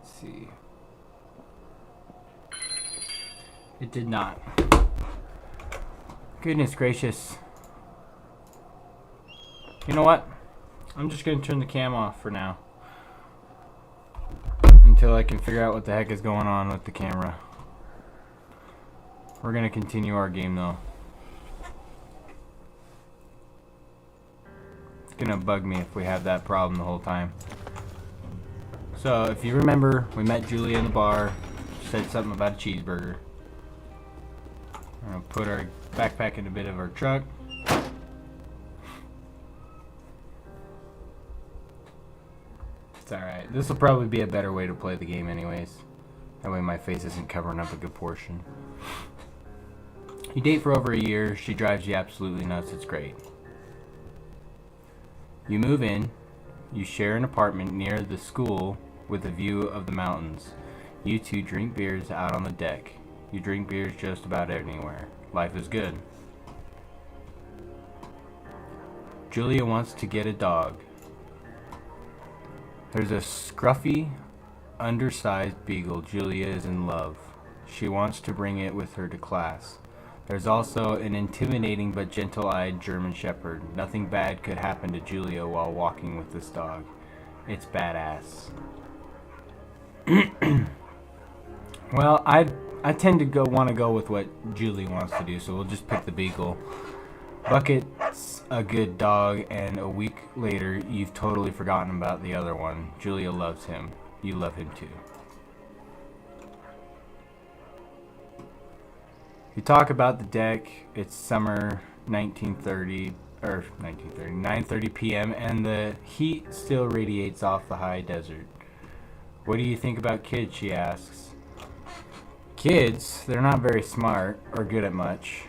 See. It did not. Goodness gracious. You know what? I'm just going to turn the cam off for now. Until I can figure out what the heck is going on with the camera. We're going to continue our game though. It's going to bug me if we have that problem the whole time. So, if you remember, we met Julia in the bar. She said something about a cheeseburger. We're going to put our backpack in a bit of our truck. It's alright. This will probably be a better way to play the game anyways. That way my face isn't covering up a good portion. You date for over a year. She drives you absolutely nuts. It's great. You move in. You share an apartment near the school with a view of the mountains. You two drink beers out on the deck. You drink beers just about anywhere. Life is good. Julia wants to get a dog. There's a scruffy, undersized beagle. Julia is in love. She wants to bring it with her to class. There's also an intimidating but gentle-eyed German Shepherd. Nothing bad could happen to Julia while walking with this dog. It's badass. Well, I tend to want to go with what Julie wants to do, so we'll just pick the beagle. Bucket's a good dog, and a week later, you've totally forgotten about the other one. Julia loves him. You love him too. You talk about the deck. It's summer 9:30 p.m. and the heat still radiates off the high desert. What do you think about kids? She asks. Kids, they're not very smart or good at much.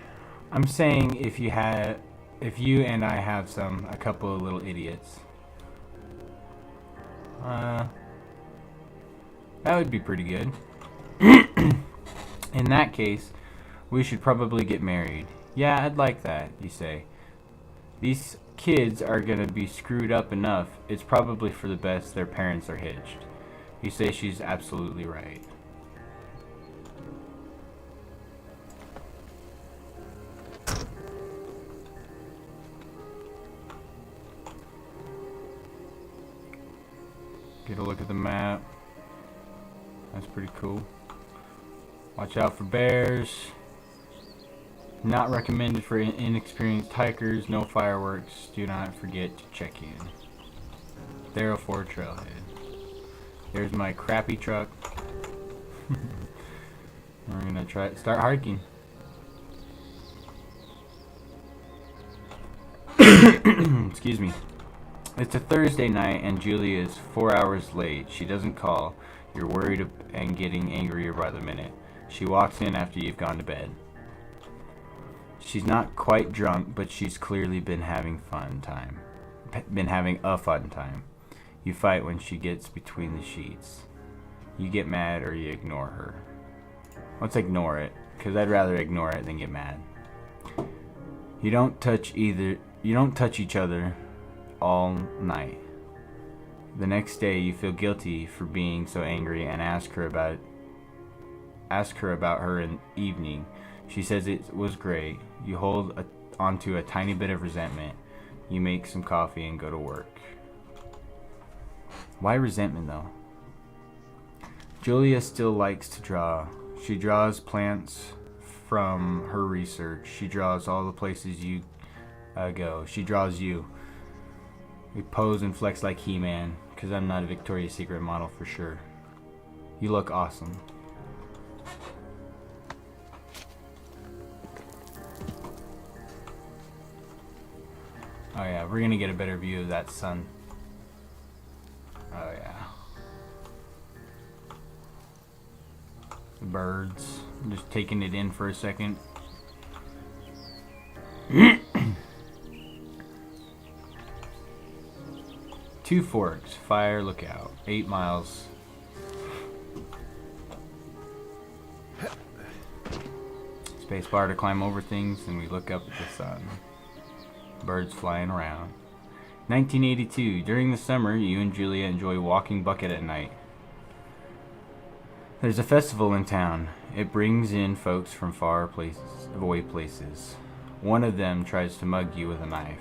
I'm saying if you and I have a couple of little idiots. That would be pretty good. In that case, we should probably get married. Yeah, I'd like that, you say. These kids are gonna be screwed up enough. It's probably for the best their parents are hitched. You say she's absolutely right. Get a look at the map. That's pretty cool. Watch out for bears. Not recommended for inexperienced hikers. No fireworks. Do not forget to check in. Thero 4 Trailhead. There's my crappy truck. We're gonna start hiking. Excuse me. It's a Thursday night and Julia is 4 hours late. She doesn't call. You're worried and getting angrier by the minute. She walks in after you've gone to bed. She's not quite drunk, but she's clearly been having a fun time. You fight when she gets between the sheets. You get mad or you ignore her. Let's ignore it, because I'd rather ignore it than get mad. You don't touch each other all night. The next day you feel guilty for being so angry and ask her about her in the evening. She says it was great. You hold onto a tiny bit of resentment. You make some coffee and go to work. Why resentment though? Julia still likes to draw. She draws plants from her research. She draws all the places you go. She draws you. We pose and flex like He-Man, because I'm not a Victoria's Secret model for sure. You look awesome. Oh yeah, we're gonna get a better view of that sun. Oh yeah. The birds. I'm just taking it in for a second. Two Forks, Fire Lookout, 8 miles. Spacebar to climb over things, and we look up at the sun. Birds flying around. 1982. During the summer, you and Julia enjoy walking Bucket at night. There's a festival in town. It brings in folks from away places. One of them tries to mug you with a knife.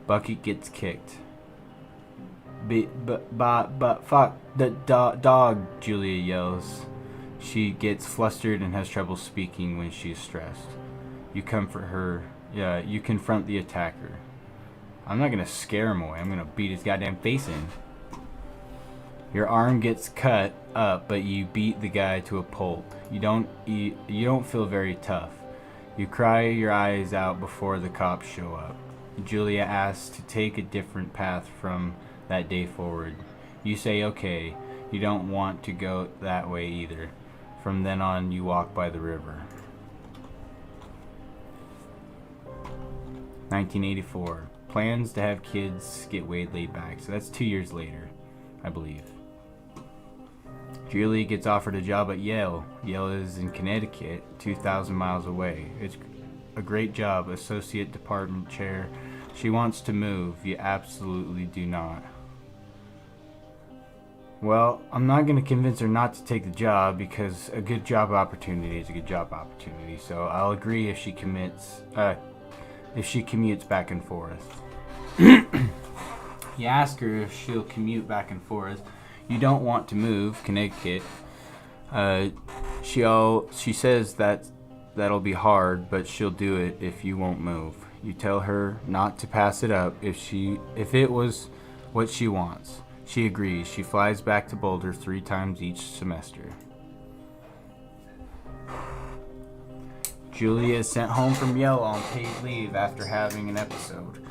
Bucket gets kicked. But fuck the dog, Julia yells. She gets flustered and has trouble speaking when she's stressed. You comfort her. Yeah, you confront the attacker. I'm not gonna scare him away. I'm gonna beat his goddamn face in. Your arm gets cut up, but you beat the guy to a pulp. You don't feel very tough. You cry your eyes out before the cops show up. Julia asks to take a different path from that day forward. You say okay. You don't want to go that way either. From then on, you walk by the river. 1984. Plans to have kids get way laid back. So that's 2 years later, I believe. Julie gets offered a job at Yale. Yale is in Connecticut, 2,000 miles away. It's a great job, associate department chair. She wants to move. You absolutely do not. Well, I'm not going to convince her not to take the job because a good job opportunity is a good job opportunity. So I'll agree if she commutes back and forth. You ask her if she'll commute back and forth. You don't want to move, Connecticut. She says that'll be hard, but she'll do it if you won't move. You tell her not to pass it up if it was what she wants. She agrees. She flies back to Boulder 3 times each semester. Julia is sent home from Yale on paid leave after having an episode.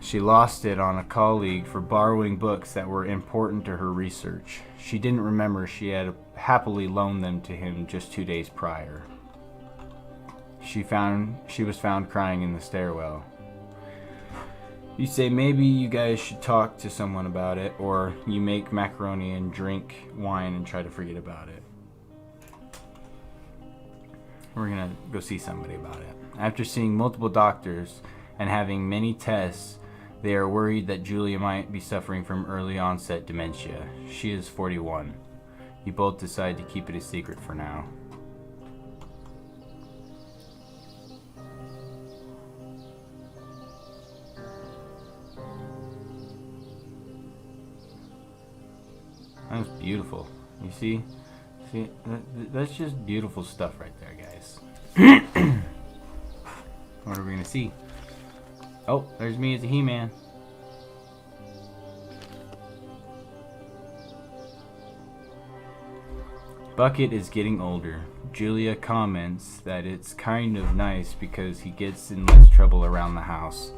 She lost it on a colleague for borrowing books that were important to her research. She didn't remember she had happily loaned them to him just 2 days prior. She was found crying in the stairwell. You say maybe you guys should talk to someone about it, or you make macaroni and drink wine and try to forget about it. We're gonna go see somebody about it. After seeing multiple doctors and having many tests, they are worried that Julia might be suffering from early onset dementia. She is 41. You both decide to keep it a secret for now. That's beautiful. You see, that's just beautiful stuff right there, guys. What are we gonna see? Oh, there's me as a He-Man. Bucket is getting older. Julia comments that it's kind of nice because he gets in less trouble around the house.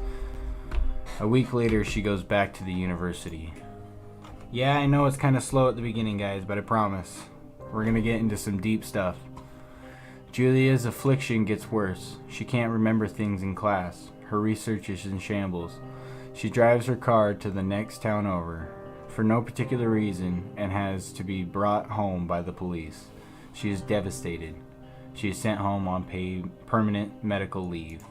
A week later, she goes back to the university. Yeah, I know it's kind of slow at the beginning, guys, but I promise. We're gonna get into some deep stuff. Julia's affliction gets worse. She can't remember things in class. Her research is in shambles. She drives her car to the next town over, for no particular reason, and has to be brought home by the police. She is devastated. She is sent home on paid permanent medical leave.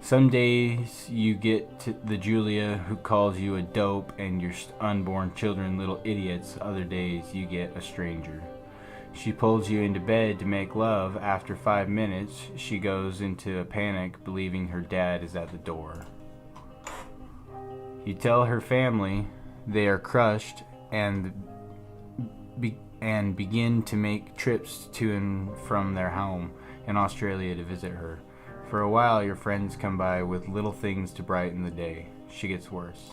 Some days you get to the Julia who calls you a dope and your unborn children little idiots. Other days you get a stranger. She pulls you into bed to make love. After 5 minutes, she goes into a panic, believing her dad is at the door. You tell her family. They are crushed and begin to make trips to and from their home in Australia to visit her. For a while, your friends come by with little things to brighten the day. She gets worse.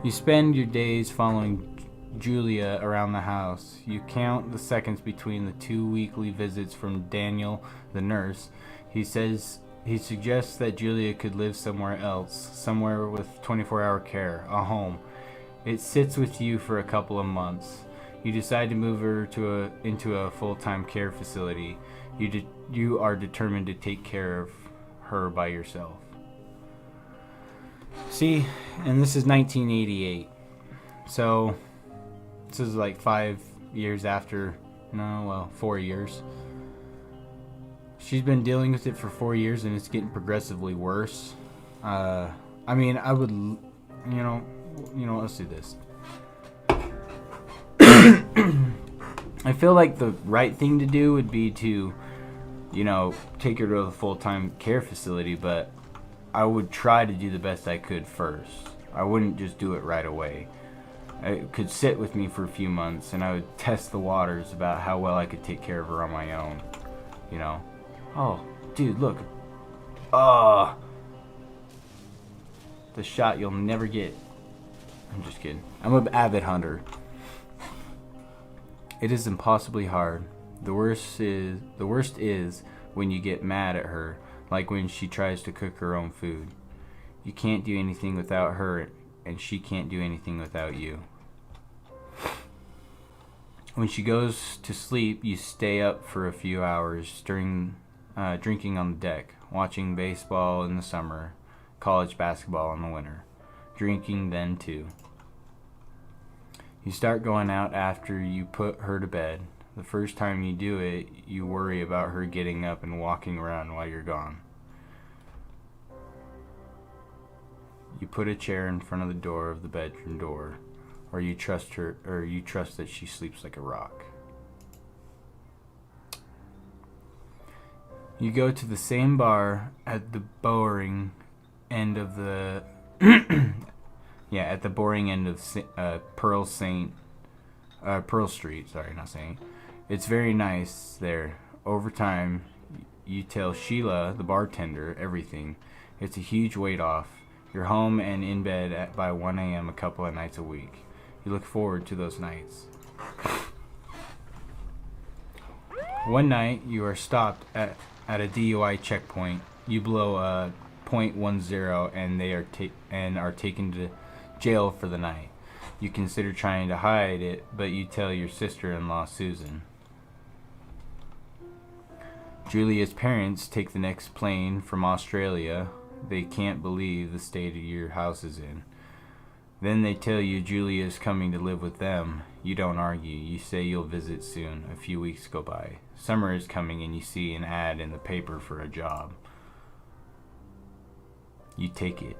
You spend your days following Julia around the house. You count the seconds between the 2 weekly visits from Daniel, the nurse. He suggests that Julia could live somewhere else, somewhere with 24-hour care, a home. It sits with you for a couple of months. You decide to move her into a full-time care facility. You are determined to take care of her by yourself. See, and this is 1988. So, this is like 4 years. She's been dealing with it for 4 years and it's getting progressively worse. I mean, let's do this. I feel like the right thing to do would be to, take her to a full-time care facility, but I would try to do the best I could first. I wouldn't just do it right away. It could sit with me for a few months, and I would test the waters about how well I could take care of her on my own. Oh, dude, look. The shot you'll never get. I'm just kidding. I'm an avid hunter. It is impossibly hard. The worst is when you get mad at her, like when she tries to cook her own food. You can't do anything without her, and she can't do anything without you. When she goes to sleep, you stay up for a few hours drinking on the deck, watching baseball in the summer, college basketball in the winter, drinking then too. You start going out after you put her to bed. The first time you do it, you worry about her getting up and walking around while you're gone. You put a chair in front of the door of the bedroom door, or you trust that she sleeps like a rock. You go to the same bar at the boring end of the at the boring end of Pearl Street. Sorry, not Saint. It's very nice there. Over time, you tell Sheila, the bartender, everything. It's a huge weight off. You're home and in bed by 1 a.m. a couple of nights a week. You look forward to those nights. One night, you are stopped at a DUI checkpoint. You blow a .10 and are taken to jail for the night. You consider trying to hide it, but you tell your sister-in-law, Susan. Julia's parents take the next plane from Australia. They can't believe the state your house is in. Then they tell you Julia's coming to live with them. You don't argue. You say you'll visit soon. A few weeks go by. Summer is coming and you see an ad in the paper for a job. You take it.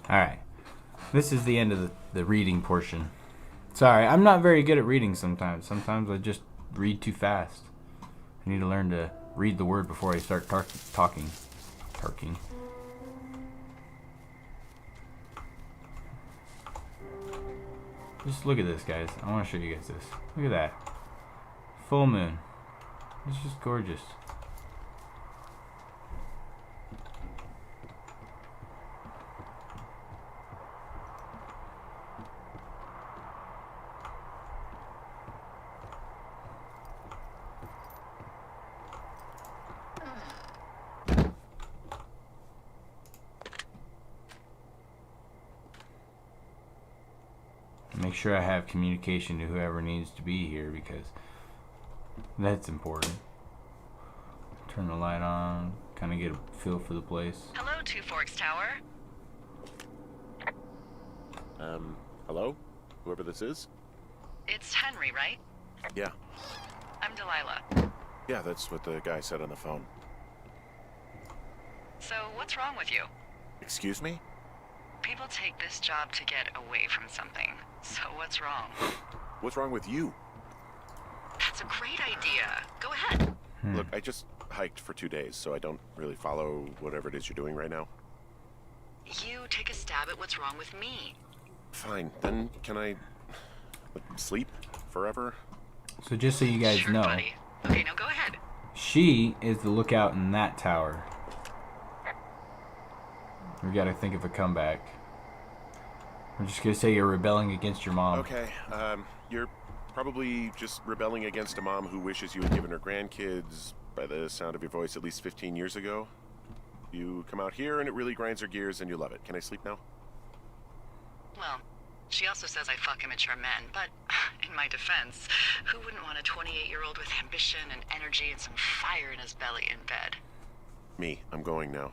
Alright. This is the end of the reading portion. Sorry, I'm not very good at reading sometimes. Sometimes I just read too fast. I need to learn to read the word before I start talking. Just look at this, guys. I want to show you guys this. Look at that. Full moon. It's just gorgeous. Make sure I have communication to whoever needs to be here because that's important. Turn the light on, kind of get a feel for the place. Hello, Two Forks Tower. Hello? Whoever this is? It's Henry, right? Yeah. I'm Delilah. Yeah, that's what the guy said on the phone. So, what's wrong with you? Excuse me? People take this job to get away from something. So, what's wrong? What's wrong with you? That's a great idea. Go ahead. Look, I just hiked for 2 days, so I don't really follow whatever it is you're doing right now. You take a stab at what's wrong with me. Fine, then can I sleep forever? So just so you guys Sure, know, buddy. Okay, now go ahead. she is the lookout in that tower. We gotta think of a comeback. I'm just gonna say you're rebelling against your mom. Okay, you're probably just rebelling against a mom who wishes you had given her grandkids, by the sound of your voice, at least 15 years ago. You come out here and it really grinds her gears and you love it. Can I sleep now? Well, she also says I fuck immature men, but in my defense, who wouldn't want a 28-year-old with ambition and energy and some fire in his belly in bed? Me. I'm going now.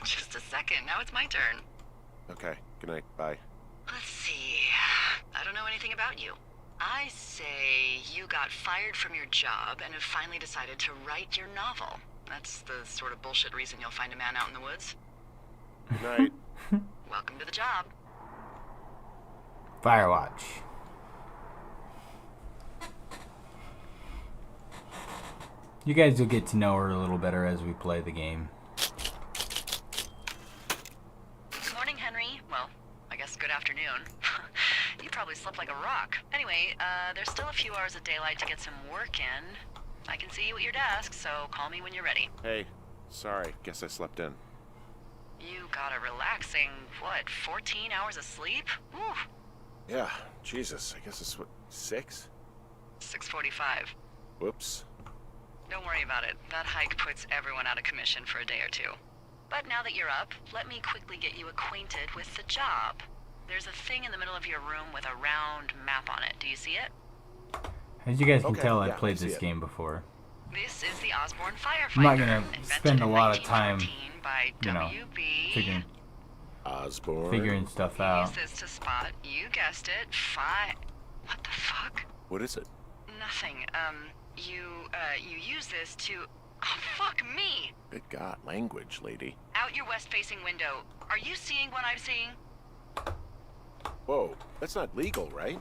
Just a second. Now it's my turn. Okay. Good night. Bye. Let's see. I don't know anything about you. I say you got fired from your job and have finally decided to write your novel. That's the sort of bullshit reason you'll find a man out in the woods. Good night. Welcome to the job. Firewatch. You guys will get to know her a little better as we play the game. Good morning, Henry. Well, I guess good afternoon. You probably slept like a rock. Anyway, there's still a few hours of daylight to get some work in. I can see you at your desk, so call me when you're ready. Hey, sorry. Guess I slept in. You got a relaxing, what, 14 hours of sleep? Whew. Yeah, Jesus. I guess it's what, 6? 6:45. Whoops. Don't worry about it. That hike puts everyone out of commission for a day or two. But now that you're up, let me quickly get you acquainted with the job. There's a thing in the middle of your room with a round map on it. Do you see it? As you guys can Okay, tell, yeah, I played I see this it. game before. This is the Osborne Firefighter. I'm not gonna invented spend a in lot of time, 1914 by you know, WB. Osborne. figuring stuff Use out. this to spot, you guessed it, What the fuck? What is it? Nothing. You use this to... Oh, fuck me! Good God, language, lady. Out your west-facing window. Are you seeing what I'm seeing? Whoa, that's not legal, right?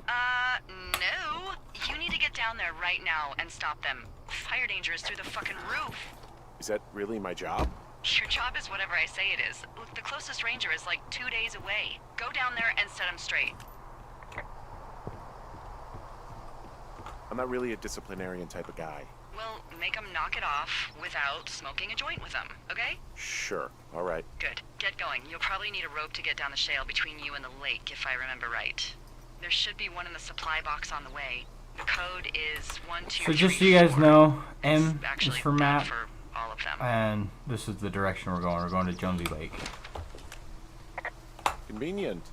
No. You need to get down there right now and stop them. Fire danger is through the fucking roof. Is that really my job? Your job is whatever I say it is. Look, the closest ranger is like 2 days away. Go down there and set him straight. I'm not really a disciplinarian type of guy. Well, make him knock it off without smoking a joint with him, okay? Sure, all right. Good. Get going. You'll probably need a rope to get down the shale between you and the lake, if I remember right. There should be one in the supply box on the way. The code is 123. So just so you guys know, M is Actually, for that map, for all of them. and this is the direction we're going. We're going to Jonesy Lake. Convenient.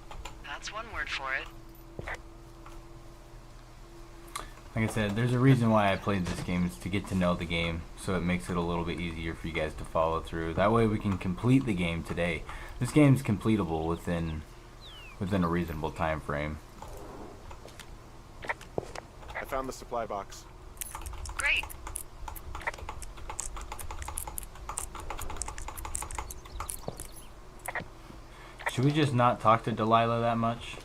That's one word for it. Like I said, there's a reason why I played this game. Is to get to know the game, so it makes it a little bit easier for you guys to follow through. That way we can complete the game today. This game's completable within a reasonable time frame. I found the supply box. Great. Should we just not talk to Delilah that much?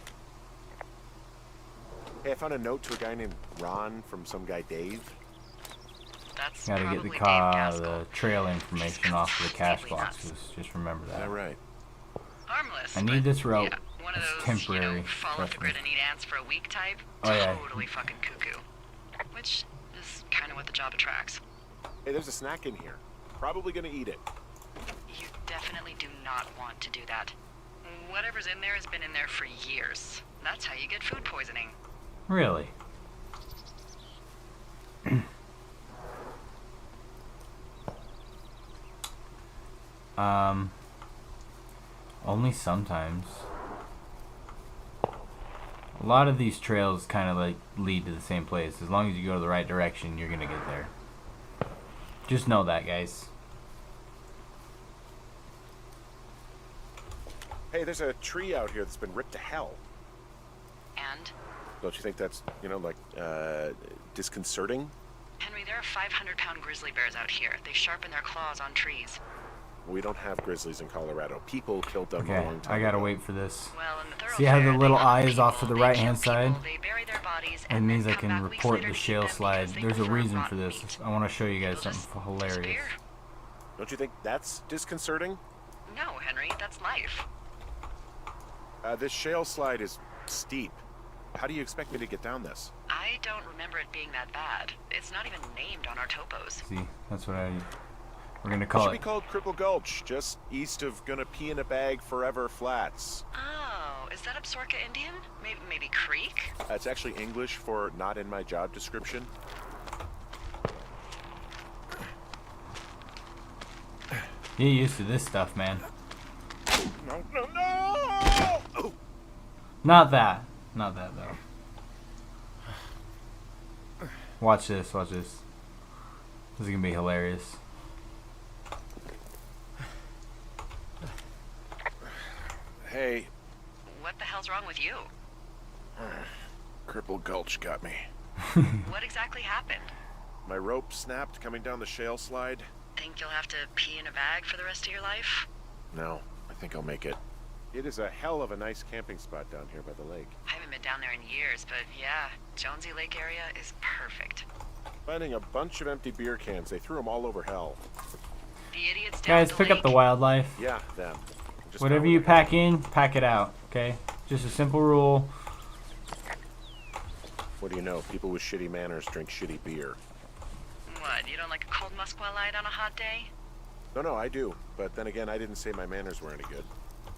Hey, I found a note to a guy named Ron from some guy Dave. That's Gotta get probably the Dave car, Gaskell. the trail information off of the cache Completely nuts. boxes. Just remember that. All right. Harmless. I need but this rope. Yeah, one of It's those, temporary, fall off the trust grid me. and eat ants for a week type. Oh, yeah. Totally fucking cuckoo. Which is kind of what the job attracts. Hey, there's a snack in here. Probably gonna eat it. You definitely do not want to do that. Whatever's in there has been in there for years. That's how you get food poisoning. Really? Only sometimes. A lot of these trails kind of like lead to the same place. As long as you go the right direction, you're gonna get there. Just know that, guys. Hey, there's a tree out here that's been ripped to hell. And, Don't you think that's, like, disconcerting? Henry, there are 500-pound grizzly bears out here. They sharpen their claws on trees. We don't have grizzlies in Colorado. People killed them a Okay, long time I gotta ago. wait for this. Well, in the See how the thoroughfare, little they hunt eye is off to people, the they right-hand kill people, side? they bury their bodies, It and means then I come can back weeks report later the to eat shale them slide. because they There's a prefer reason for rotten this. meat. I want to show you guys They'll something just hilarious. disappear. Don't you think that's disconcerting? No, Henry, that's life. This shale slide is steep. How do you expect me to get down this? I don't remember it being that bad. It's not even named on our topos. See, that's what we're gonna It call should be it. called Cripple Gulch, just east of Gonna Pee in a Bag Forever Flats. Oh, is that Absorka Indian? Maybe Creek? It's actually English for not in my job description. Get used to this stuff, man. No, no, no! Oh. Not that. Not that though. Watch this. Watch this. This is gonna be hilarious. Hey, What the hell's wrong with you? Cripple Gulch got me. What exactly happened? My rope snapped coming down the shale slide. Think you'll have to pee in a bag for the rest of your life? No, I think I'll make it. It is a hell of a nice camping spot down here by the lake. I haven't been down there in years, but yeah, Jonesy Lake area is perfect. Finding a bunch of empty beer cans. They threw them all over hell. The idiots down Guys, the pick lake. up the wildlife. Yeah, them. Just Whatever found you one. pack in, pack it out. Okay? Just a simple rule. What do you know? People with shitty manners drink shitty beer. What, you don't like a cold Musqua Light on a hot day? No, I do. But then again, I didn't say my manners were any good.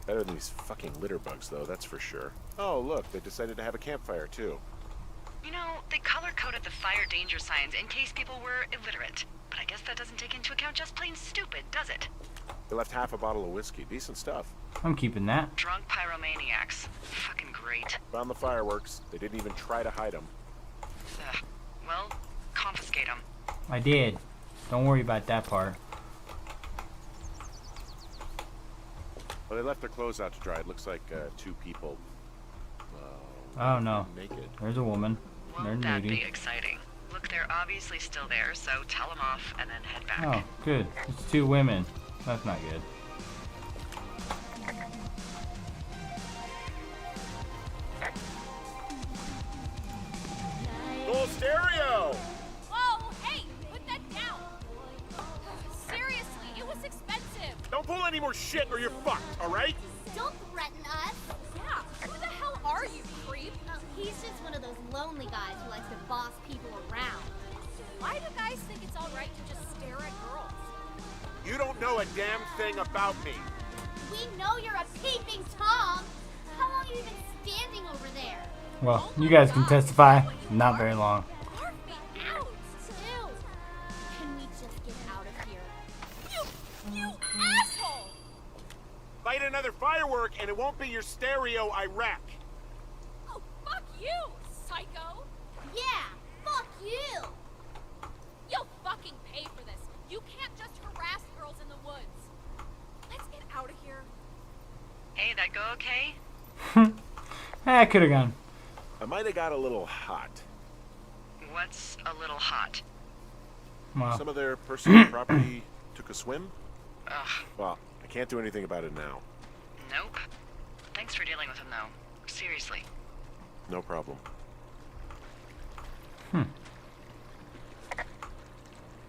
Better than these fucking litter bugs, though, that's for sure. Oh, look, they decided to have a campfire, too. You know, they color-coded the fire danger signs in case people were illiterate. But I guess that doesn't take into account just plain stupid, does it? They left half a bottle of whiskey. Decent stuff. I'm keeping that. Drunk pyromaniacs. Fucking great. Found the fireworks. They didn't even try to hide them. Ugh. Well, confiscate them. I did. Don't worry about that part. Well, they left their clothes out to dry. It looks like 2 people. Oh no. Naked. There's a woman. They're Won't that be nudie. exciting? Look, they're obviously still there, so tell them off and then head back. Oh, good. It's 2 women. That's not good. Full stereo! Whoa, hey, put that down. Seriously, it was expensive. Don't pull any more shit or you're fucked, alright? Don't threaten us. Yeah, who the hell are you, creep? He's just one of those lonely guys who likes to boss people around. Why do guys think it's all right to just stare at girls? You don't know a damn thing about me. We know you're a peeping Tom. How long have you been standing over there? Well, you guys can testify. Not very long. Barf me out. Ew. Can we just get out of here? You asshole! Light another firework and it won't be your stereo I wreck. Oh, fuck you, psycho. Yeah, fuck you. You'll fucking pay for this. You can't just harass girls in the woods. Let's get out of here. Hey, that go okay? I could have gone. I might have got a little hot. What's a little hot? Well, Some of their personal property took a swim. Ugh, Well, I can't do anything about it now. nope. Thanks for dealing with him, though. Seriously. No problem.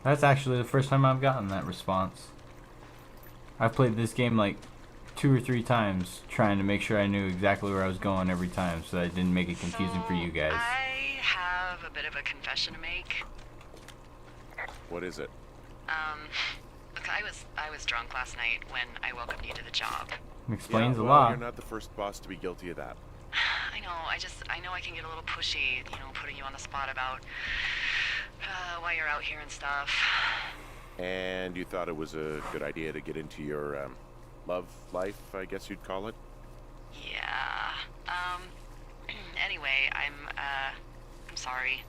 that's actually the first time I've gotten that response. I've played this game like 2 or 3 times, trying to make sure I knew exactly where I was going every time, so that I didn't make it confusing for you guys. I have a bit of a confession to make. What is it? Look, I was drunk last night when I welcomed you to the job. Explains Yeah, a well, lot. You're not the first boss to be guilty of that. I know, I know I can get a little pushy, putting you on the spot about why you're out here and stuff. And you thought it was a good idea to get into your love life, I guess you'd call it? Yeah. Anyway, I'm sorry.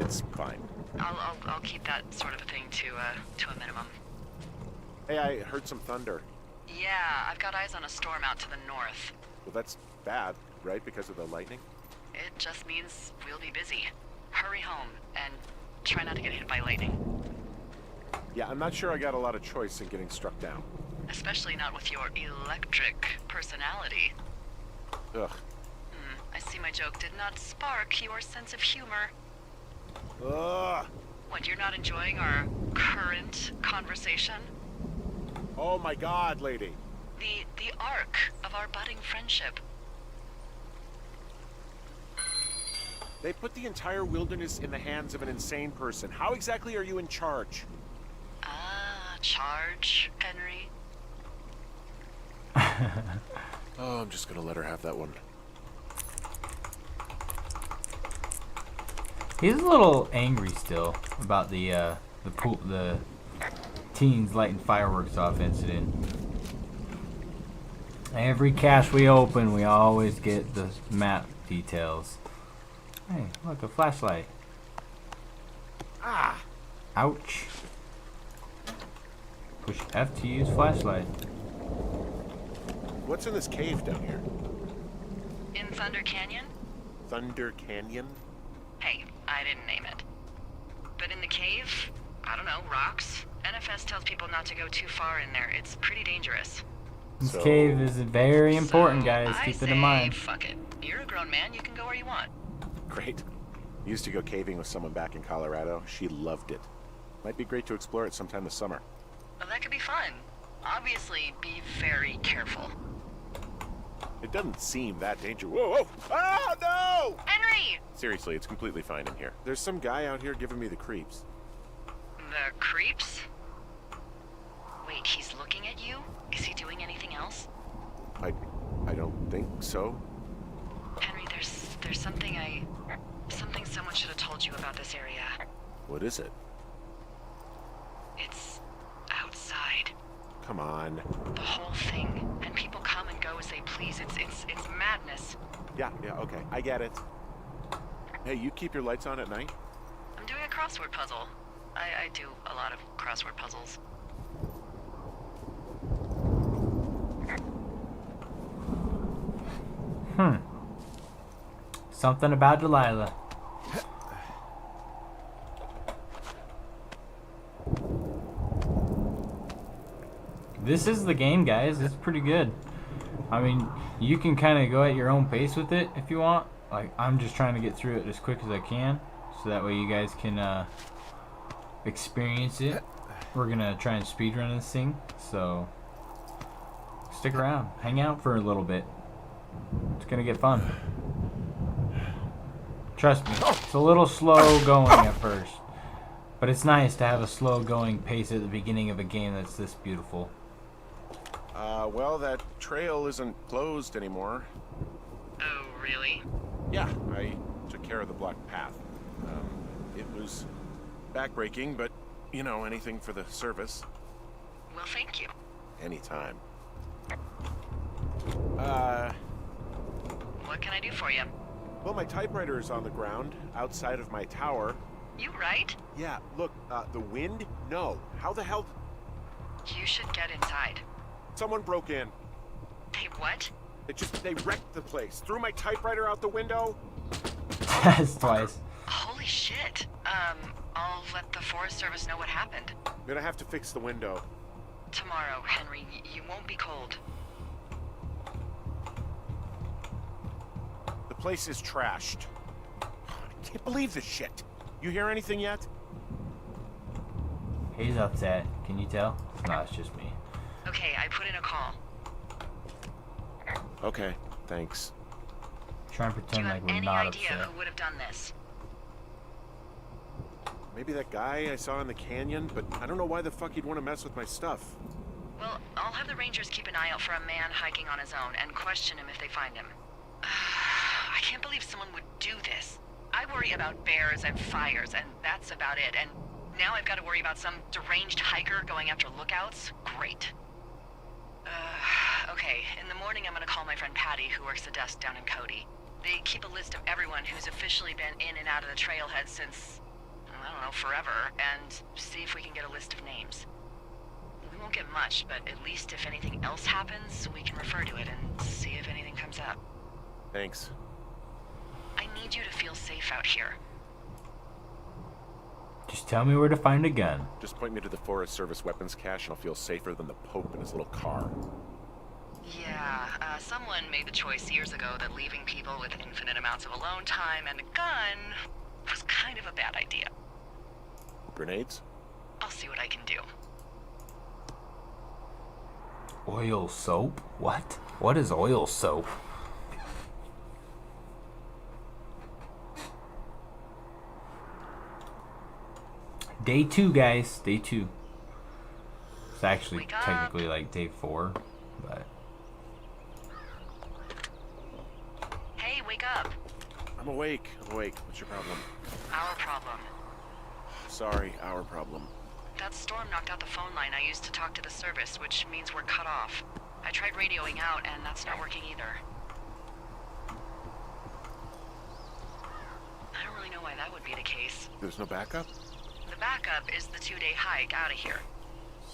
It's fine. I'll keep that sort of a thing to a minimum. Hey, I heard some thunder. Yeah, I've got eyes on a storm out to the north. Well, that's bad, right? Because of the lightning? It just means we'll be busy. Hurry home and try not to get hit by lightning. Yeah, I'm not sure I got a lot of choice in getting struck down. Especially not with your electric personality. Ugh. I see my joke did not spark your sense of humor. Ugh. What, you're not enjoying our current conversation? Oh my God, lady. The arc of our budding friendship. They put the entire wilderness in the hands of an insane person. How exactly are you in charge? Charge, Henry. Oh, I'm just gonna let her have that one. He's a little angry still about the teens lighting fireworks off incident. Every cache we open, we always get the map details. Hey, look, a flashlight. Ah! Ouch. Push F to use flashlight. What's in this cave down here? In Thunder Canyon? Thunder Canyon? Hey, I didn't name it. But in the cave, I don't know, rocks, NFS tells people not to go too far in there. It's pretty dangerous. This So- cave is very important, So, guys. I Keep it say, in mind. fuck it. You're a grown man. You can go where you want. Great. Used to go caving with someone back in Colorado. She loved it. Might be great to explore it sometime this summer. Well, that could be fun. Obviously, be very careful. It doesn't seem that dangerous. Whoa, whoa! Ah, no! Henry! Seriously, it's completely fine in here. There's some guy out here giving me the creeps. The creeps? Wait, he's looking at you? Is he doing anything else? I don't think so. Henry, there's something someone should have told you about this area. What is it? It's outside. Come on. The whole thing. And people come and go as they please. It's madness. Yeah, okay. I get it. Hey, you keep your lights on at night? I'm doing a crossword puzzle. I do a lot of crossword puzzles. Something about Delilah. This is the game, guys. It's pretty good. I mean, you can kind of go at your own pace with it if you want. Like, I'm just trying to get through it as quick as I can, so that way you guys can experience it. We're gonna try and speedrun this thing, so stick around, hang out for a little bit. It's gonna get fun. Trust me, it's a little slow going at first, but it's nice to have a slow going pace at the beginning of a game that's this beautiful. Well, that trail isn't closed anymore. Oh, really? Yeah, I took care of the blocked path. It was backbreaking, but, you know, anything for the service. Well, thank you. Anytime. What can I do for you? Well, my typewriter is on the ground, outside of my tower. You right? Yeah, look, the wind? No. How the hell? You should get inside. Someone broke in. They what? They wrecked the place. Threw my typewriter out the window. That's twice. Holy shit. I'll let the Forest Service know what happened. I'm gonna have to fix the window. Tomorrow, Henry, you won't be cold. The place is trashed. I can't believe this shit. You hear anything yet? He's upset. Can you tell? No, it's just me. Okay, I put in a call. Okay, thanks. Try and Do you pretend have like we're any not idea upset. who would have done this? Maybe that guy I saw in the canyon, but I don't know why the fuck he'd want to mess with my stuff. Well, I'll have the Rangers keep an eye out for a man hiking on his own and question him if they find him. I can't believe someone would do this. I worry about bears and fires, and that's about it. And now I've got to worry about some deranged hiker going after lookouts? Great. Okay, in the morning I'm gonna call my friend Patty, who works the desk down in Cody. They keep a list of everyone who's officially been in and out of the trailhead since, I don't know, forever, and see if we can get a list of names. We won't get much, but at least if anything else happens, we can refer to it and see if anything comes up. Thanks. I need you to feel safe out here. Just tell me where to find a gun. Just point me to the Forest Service weapons cache and I'll feel safer than the Pope in his little car. Yeah, someone made the choice years ago that leaving people with infinite amounts of alone time and a gun was kind of a bad idea. Grenades? I'll see what I can do. Oil soap? What? What is oil soap? Day 2, guys. Day 2. It's actually Wake up. technically like day 4, but Hey, wake up. I'm awake. What's your problem? Our problem. Sorry, our problem. That storm knocked out the phone line I used to talk to the service, which means we're cut off. I tried radioing out, and that's not working either. I don't really know why that would be the case. There's no backup? The backup is the 2-day hike out of here.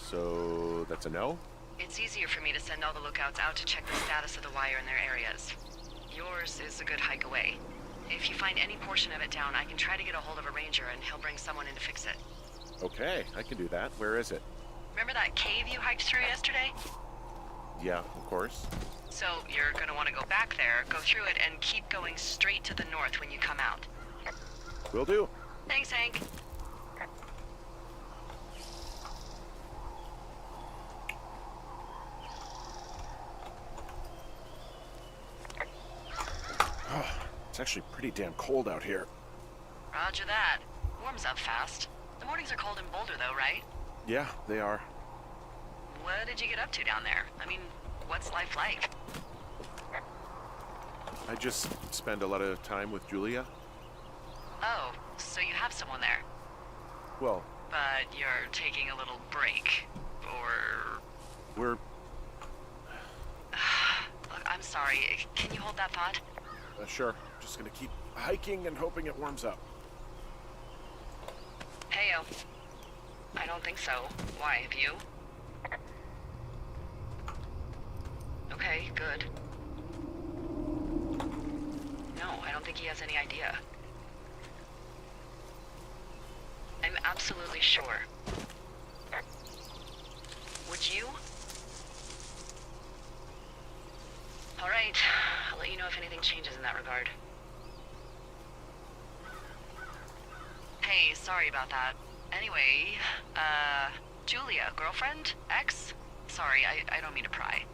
So, that's a no? It's easier for me to send all the lookouts out to check the status of the wire in their areas. Yours is a good hike away. If you find any portion of it down, I can try to get a hold of a ranger and he'll bring someone in to fix it. Okay, I can do that. Where is it? Remember that cave you hiked through yesterday? Yeah, of course. So you're gonna want to go back there, go through it, and keep going straight to the north when you come out. Will do. Thanks, Hank. It's actually pretty damn cold out here. Roger that. Warms up fast. The mornings are cold in Boulder, though, right? Yeah, they are. What did you get up to down there? I mean, what's life like? I just spend a lot of time with Julia. Oh, so you have someone there. Well, But you're taking a little break. Or... we're... Look, I'm sorry. Can you hold that thought? sure. Just gonna keep hiking and hoping it warms up. Heyo. I don't think so. Why, have you? Okay, good. No, I don't think he has any idea. I'm absolutely sure. Would you? Alright, I'll let you know if anything changes in that regard. Hey, sorry about that. Anyway, Julia, girlfriend? Ex? Sorry, I don't mean to pry.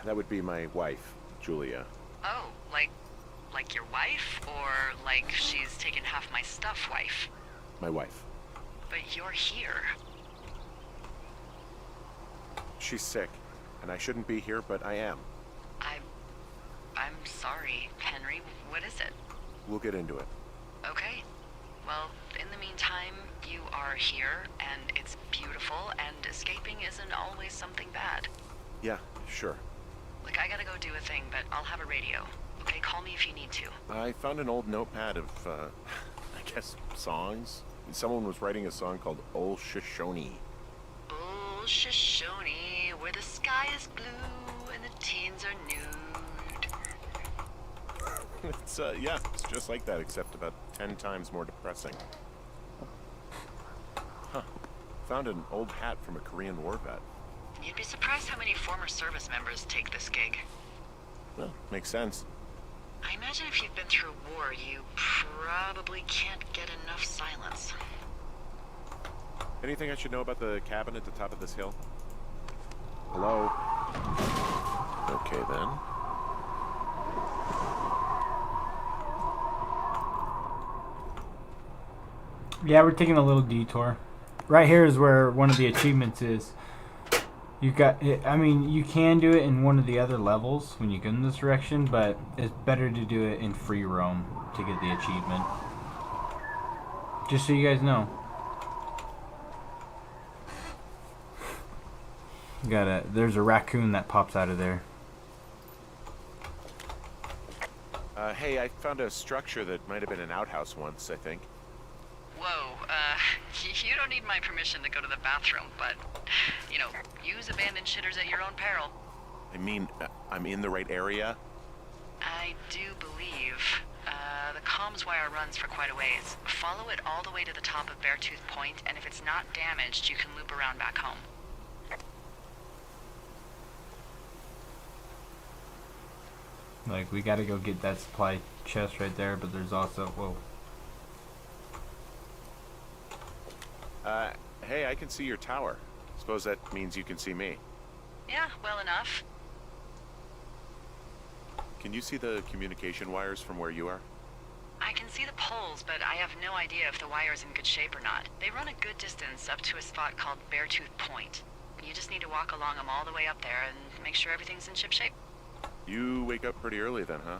That would be my wife, Julia. Oh, like your wife? Or like she's taken half my stuff wife? My wife. But you're here. She's sick, and I shouldn't be here, but I am. I'm sorry, Henry. What is it? We'll get into it. Okay. Well, in the meantime, you are here, and it's beautiful, and escaping isn't always something bad. Yeah, sure. Look, I gotta go do a thing, but I'll have a radio. Okay, call me if you need to. I found an old notepad of, I guess, songs. Someone was writing a song called Ol Shoshone. Oh, Shoshone, where the sky is blue and the teens are nude. It's, yeah, it's just like that, except about 10 times more depressing. Huh. Found an old hat from a Korean War vet. You'd be surprised how many former service members take this gig. Well, makes sense. I imagine if you've been through war, you probably can't get enough silence. Anything I should know about the cabin at the top of this hill? Hello? Okay, then. Yeah, we're taking a little detour. Right here is where one of the achievements is. You got, I mean, you can do it in one of the other levels when you go in this direction, but it's better to do it in free roam to get the achievement. Just so you guys know. There's a raccoon that pops out of there. Hey, I found a structure that might have been an outhouse once, I think. Whoa, you don't need my permission to go to the bathroom, but, you know, use abandoned shitters at your own peril. I mean, I'm in the right area? I do believe. The comms wire runs for quite a ways. Follow it all the way to the top of Beartooth Point, and if it's not damaged, you can loop around back home. Like, we gotta go get that supply chest right there, but there's also, whoa. Hey, I can see your tower. Suppose that means you can see me. Yeah, well enough. Can you see the communication wires from where you are? I can see the poles, but I have no idea if the wire's in good shape or not. They run a good distance up to a spot called Beartooth Point. You just need to walk along them all the way up there and make sure everything's in ship shape. You wake up pretty early then, huh?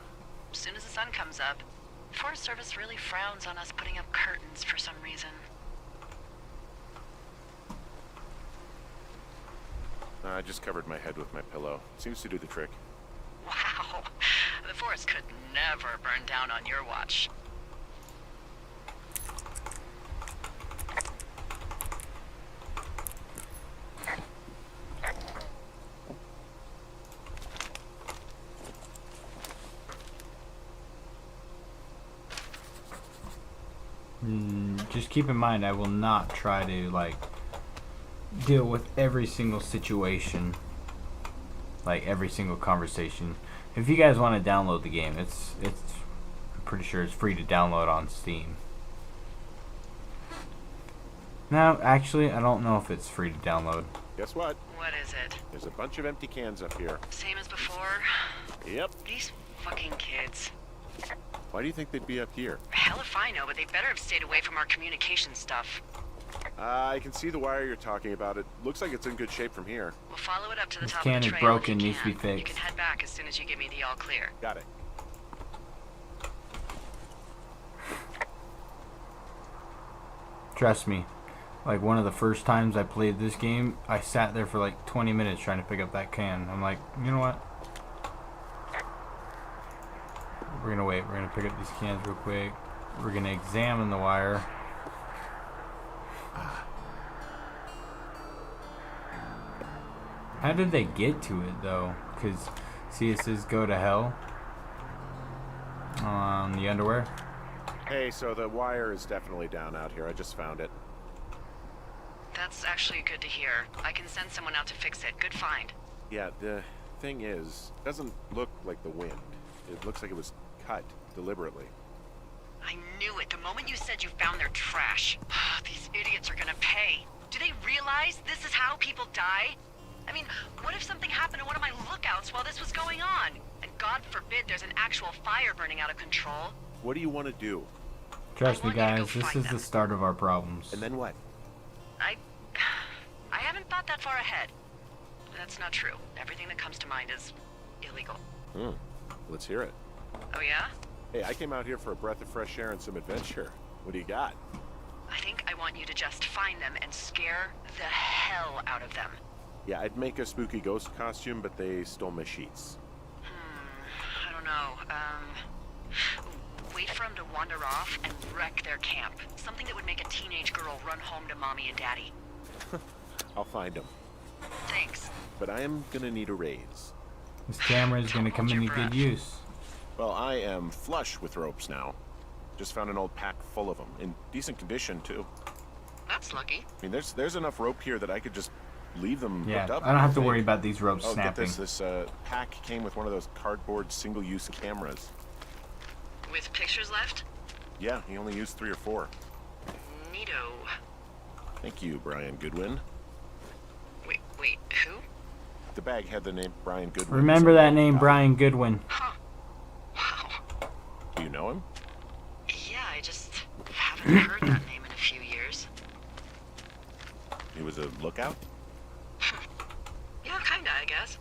As soon as the sun comes up. Forest Service really frowns on us putting up curtains for some reason. I just covered my head with my pillow. Seems to do the trick. Wow. The forest could never burn down on your watch. just keep in mind, I will not try to like deal with every single situation, like every single conversation. If you guys want to download the game, it's I'm pretty sure it's free to download on Steam. No, actually, I don't know if it's free to download. Guess what? What is it? There's a bunch of empty cans up here. Same as before? Yep. These fucking kids. Why do you think they'd be up here? Hell if I know, but they better have stayed away from our communication stuff. I can see the wire you're talking about. It looks like it's in good shape from here. We'll follow it up to the This top can of the is trail broken, if you needs to be can. You fixed. can head back as soon as you give me the all clear. Got it. Trust me, like one of the first times I played this game, I sat there for like 20 minutes trying to pick up that can. I'm like, you know what? We're gonna wait. We're gonna pick up these cans real quick. We're gonna examine the wire. How did they get to it though? Because see, it says go to hell on the underwear. Hey, so the wire is definitely down out here. I just found it. That's actually good to hear. I can send someone out to fix it. Good find. Yeah, the thing is, it doesn't look like the wind. It looks like it was cut deliberately. I knew it. The moment you said you found their trash. These idiots are gonna pay. Do they realize this is how people die? I mean, what if something happened to one of my lookouts while this was going on? And God forbid there's an actual fire burning out of control. What do you want to do? Trust me, I want you to go guys. This find is them. the start of our problems. And then what? I haven't thought that far ahead. That's not true. Everything that comes to mind is illegal. Let's hear it. Oh yeah? Hey, I came out here for a breath of fresh air and some adventure. What do you got? I think I want you to just find them and scare the hell out of them. Yeah, I'd make a spooky ghost costume, but they stole my sheets. I don't know. Wait for them to wander off and wreck their camp. Something that would make a teenage girl run home to mommy and daddy. I'll find them. Thanks. But I am gonna need a raise. This camera is going to Don't come hold into your good breath. use. Well, I am flush with ropes now. Just found an old pack full of them, in decent condition too. That's lucky. I mean, there's enough rope here that I could just leave them Yeah, hooked up. I don't have to think. worry about these ropes Oh, snapping. get this. This pack came with one of those cardboard single-use cameras. With pictures left? Yeah, he only used 3 or 4. Neato. Thank you, Brian Goodwin. Wait, who? The bag had the name Brian Goodwin. Remember so- that name, Brian Goodwin. Huh. Wow. Do you know him? Yeah, I just haven't heard that name in a few years. He was a lookout? Yeah, kinda, I guess.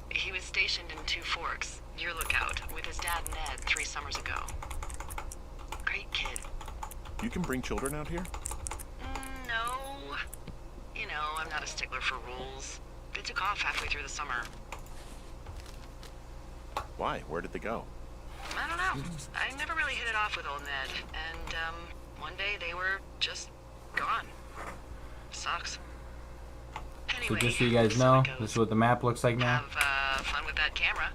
He was stationed in Two Forks, your lookout, with his dad Ned 3 summers ago. Great kid. You can bring children out here? No. You know, I'm not a stickler for rules. They took off halfway through the summer. Why? Where did they go? I don't know. I never really hit it off with old Ned. And, one day they were just gone. Sucks. So Anyway, just so you guys so know, it goes. this is what the map looks like now. Have fun with that camera.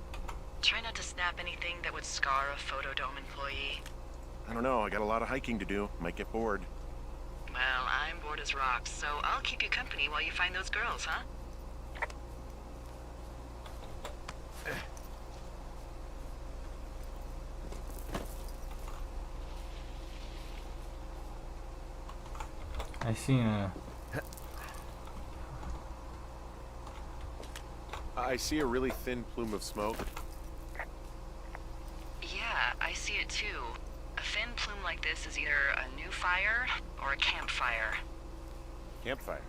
Try not to snap anything that would scar a Photodome employee. I don't know. I got a lot of hiking to do. Might get bored. Well, I'm bored as rocks, so I'll keep you company while you find those girls, huh? I seen a... I see a really thin plume of smoke. Yeah, I see it too. A thin plume like this is either a new fire or a campfire. Campfire.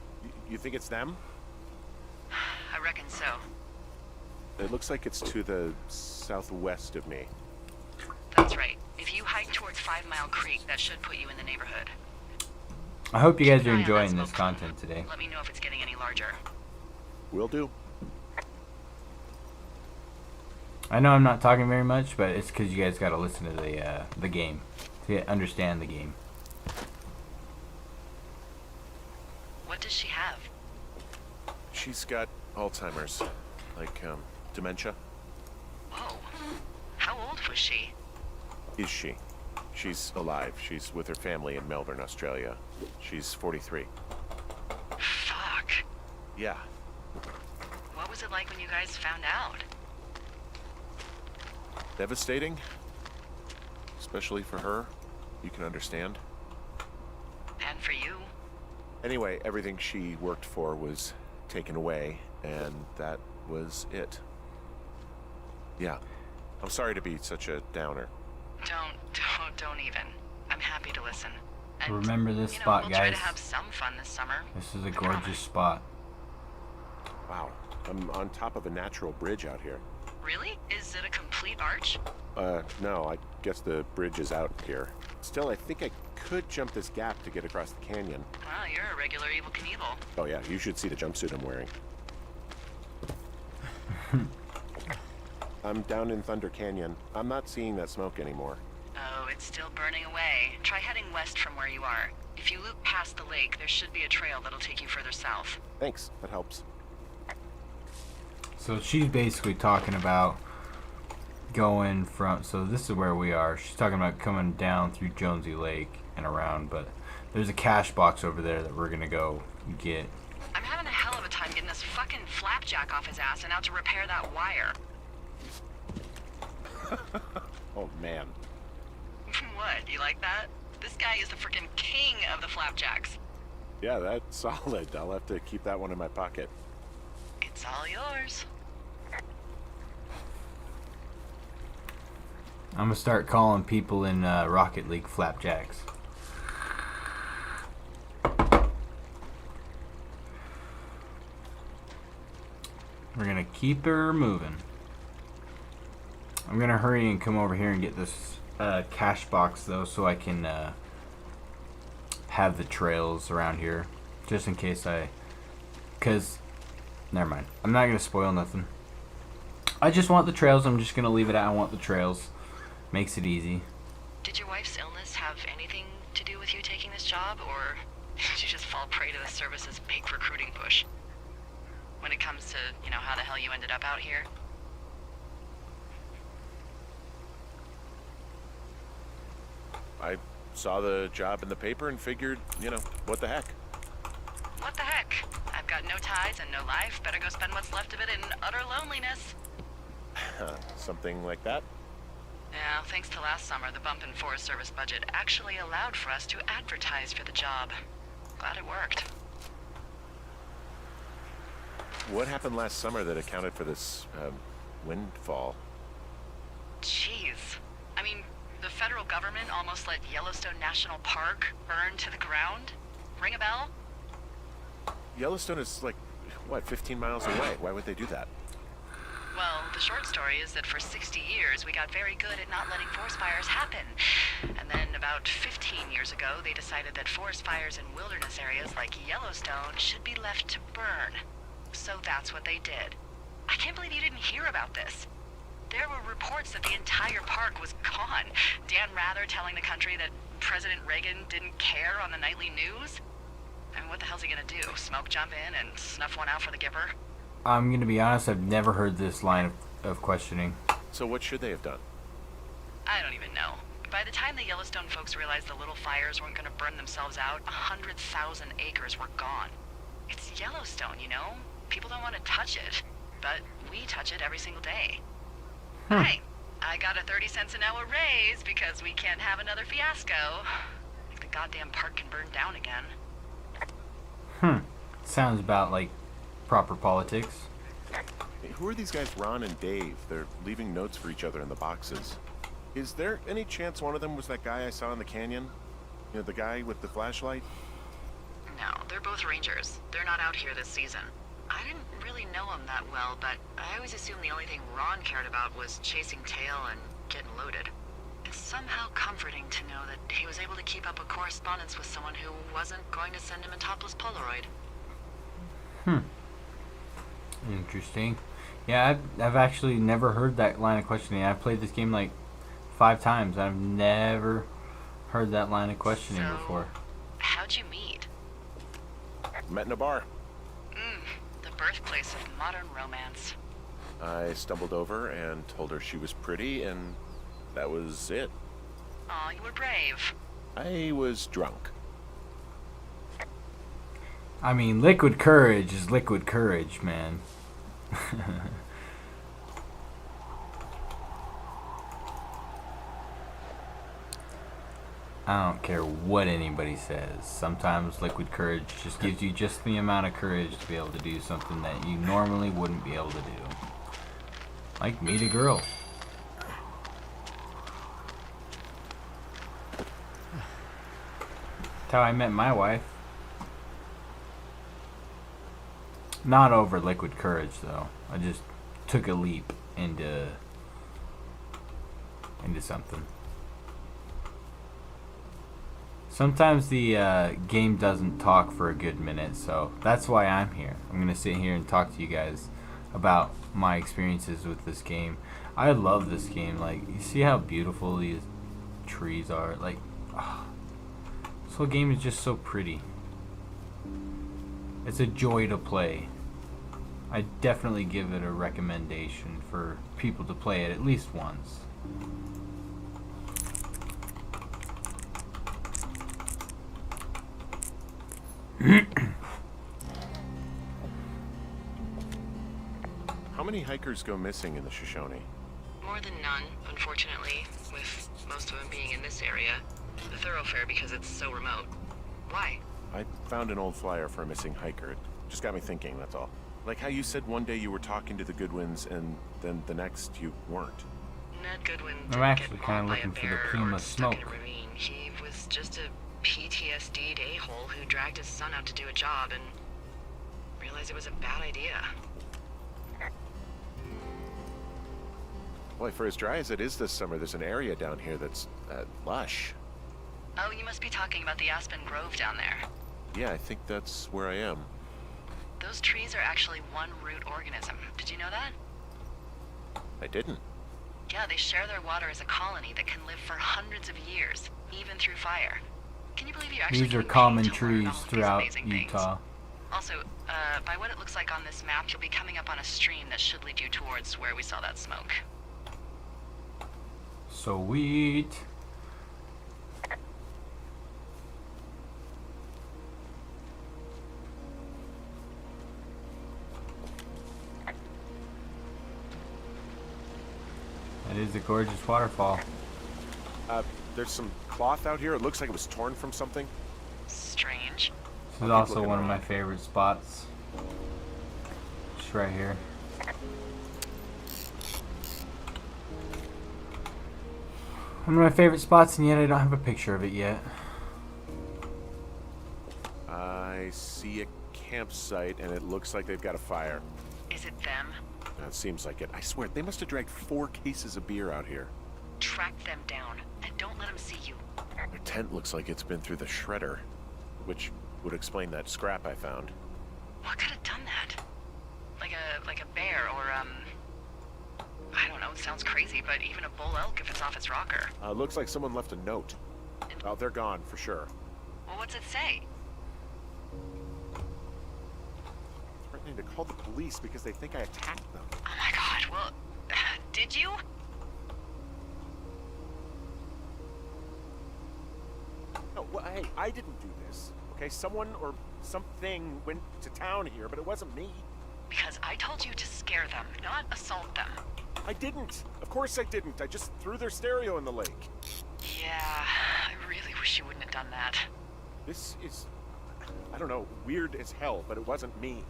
You think it's them? I reckon so. It looks like it's to the southwest of me. That's right. If you hike towards 5 Mile Creek, that should put you in the neighborhood. I hope you guys Keep are an eye on enjoying that this smoke content plume. today. Let me know if it's getting any larger. Will do. I know I'm not talking very much, but it's because you guys got to listen to the game to understand the game. What does she have? She's got Alzheimer's. Like, dementia. Whoa. How old was she? Is she? She's alive. She's with her family in Melbourne, Australia. She's 43. Fuck. Yeah. What was it like when you guys found out? Devastating. Especially for her. You can understand. And for you? Anyway, everything she worked for was taken away, and that was it. Yeah. I'm sorry to be such a downer. Don't even. I'm happy to listen. And, Remember this spot, we'll guys. try to have some fun this summer. This is a I gorgeous promise. spot. Wow. I'm on top of a natural bridge out here. Really? Is it a complete arch? No, I guess the bridge is out here. Still, I think I could jump this gap to get across the canyon. Wow, you're a regular Evel Knievel. Oh yeah, you should see the jumpsuit I'm wearing. I'm down in Thunder Canyon. I'm not seeing that smoke anymore. Oh, it's still burning away. Try heading west from where you are. If you loop past the lake, there should be a trail that'll take you further south. Thanks, that helps. So she's basically talking about going from, so this is where we are. She's talking about coming down through Jonesy Lake and around, but there's a cash box over there that we're gonna go get. I'm having a hell of a time getting this fucking flapjack off his ass and out to repair that wire. Oh man. What, you like that? This guy is the freaking king of the flapjacks. Yeah, that's solid. I'll have to keep that one in my pocket. It's all yours. I'm gonna start calling people in Rocket League flapjacks. We're gonna keep her moving. I'm gonna hurry and come over here and get this cash box though, so I can have the trails around here, just in case cause never mind. I'm not gonna spoil nothing. I just want the trails. I'm just gonna leave it at I want the trails. Makes it easy. Did your wife's illness have anything to do with you taking this job, or did you just fall prey to the service's big recruiting push? When it comes to, how the hell you ended up out here? I saw the job in the paper and figured, what the heck? What the heck? I've got no ties and no life. Better go spend what's left of it in utter loneliness. Something like that? Yeah, thanks to last summer, the bump in Forest Service budget actually allowed for us to advertise for the job. Glad it worked. What happened last summer that accounted for this, windfall? Jeez. I mean, the federal government almost let Yellowstone National Park burn to the ground? Ring a bell? Yellowstone is like, 15 miles away? Why would they do that? Well, the short story is that for 60 years, we got very good at not letting forest fires happen. And then about 15 years ago, they decided that forest fires in wilderness areas like Yellowstone should be left to burn. So that's what they did. I can't believe you didn't hear about this. There were reports that the entire park was gone. Dan Rather telling the country that President Reagan didn't care on the nightly news. I mean, what the hell's he gonna do? Smoke jump in and snuff one out for the Gipper? I'm gonna be honest. I've never heard this line of questioning. So what should they have done? I don't even know. By the time the Yellowstone folks realized the little fires weren't gonna burn themselves out, 100,000 acres were gone. It's Yellowstone, People don't want to touch it, but we touch it every single day. Hey, I got a 30 cents an hour raise because we can't have another fiasco. Like the goddamn park can burn down again. Sounds about like proper politics. Hey, who are these guys, Ron and Dave? They're leaving notes for each other in the boxes. Is there any chance one of them was that guy I saw in the canyon? The guy with the flashlight? No, they're both rangers. They're not out here this season. I didn't really know him that well, but I always assumed the only thing Ron cared about was chasing tail and getting loaded. It's somehow comforting to know that he was able to keep up a correspondence with someone who wasn't going to send him a topless Polaroid. Interesting. Yeah, I've actually never heard that line of questioning. I've played this game like 5 times. I've never heard that line of questioning before. How'd you meet? Met in a bar. The birthplace of modern romance. I stumbled over and told her she was pretty, and that was it. Aw, you were brave. I was drunk. I mean, liquid courage is liquid courage, man. I don't care what anybody says. Sometimes liquid courage just gives you just the amount of courage to be able to do something that you normally wouldn't be able to do. Like meet a girl. That's how I met my wife. Not over liquid courage though. I just took a leap into something. Sometimes the game doesn't talk for a good minute, so that's why I'm here. I'm gonna sit here and talk to you guys about my experiences with this game. I love this game. Like, you see how beautiful these trees are? Like, oh, this whole game is just so pretty. It's a joy to play. I definitely give it a recommendation for people to play it at least once. How many hikers go missing in the Shoshone? More than none, unfortunately, with most of them being in this area. The thoroughfare because it's so remote. Why? I found an old flyer for a missing hiker. It just got me thinking, that's all. Like how you said one day you were talking to the Goodwins and then the next you weren't. Ned Goodwin I'm didn't actually get kinda mauled by a looking for the bear plume or of stuck in smoke. a ravine. He was just a PTSD'd a-hole who dragged his son out to do a job and realized it was a bad idea. Boy, for as dry as it is this summer, there's an area down here that's lush. Oh, you must be talking about the Aspen Grove down there. Yeah, I think that's where I am. Those trees are actually one root organism. Did you know that? I didn't. Yeah, they share their water as a colony that can live for hundreds of years, even through fire. Can you believe you actually These are came common to learn trees all of these throughout amazing things? Utah. Also, by what it looks like on this map, you'll be coming up on a stream that should lead you towards where we saw that smoke. Sweet. That is a gorgeous waterfall. There's some cloth out here. It looks like it was torn from something. Strange. This I'll is keep also looking one of around. my favorite spots. Just right here. One of my favorite spots, and yet I don't have a picture of it yet. I see a campsite, and it looks like they've got a fire. Is it them? That seems like it. I swear, they must have dragged 4 cases of beer out here. Track them down, and don't let them see you. Their tent looks like it's been through the shredder, which would explain that scrap I found. What could have done that? Like a bear or, I don't know, it sounds crazy, but even a bull elk if it's off its rocker. Looks like someone left a note. Oh, they're gone, for sure. Well, what's it say? Threatening to call the police because they think I attacked them. Oh my god, well, did you? No, well, hey, I didn't do this. Okay, someone or something went to town here, but it wasn't me. Because I told you to scare them, not assault them. I didn't. Of course I didn't. I just threw their stereo in the lake. Yeah, I really wish you wouldn't have done that. This is, I don't know, weird as hell, but it wasn't me.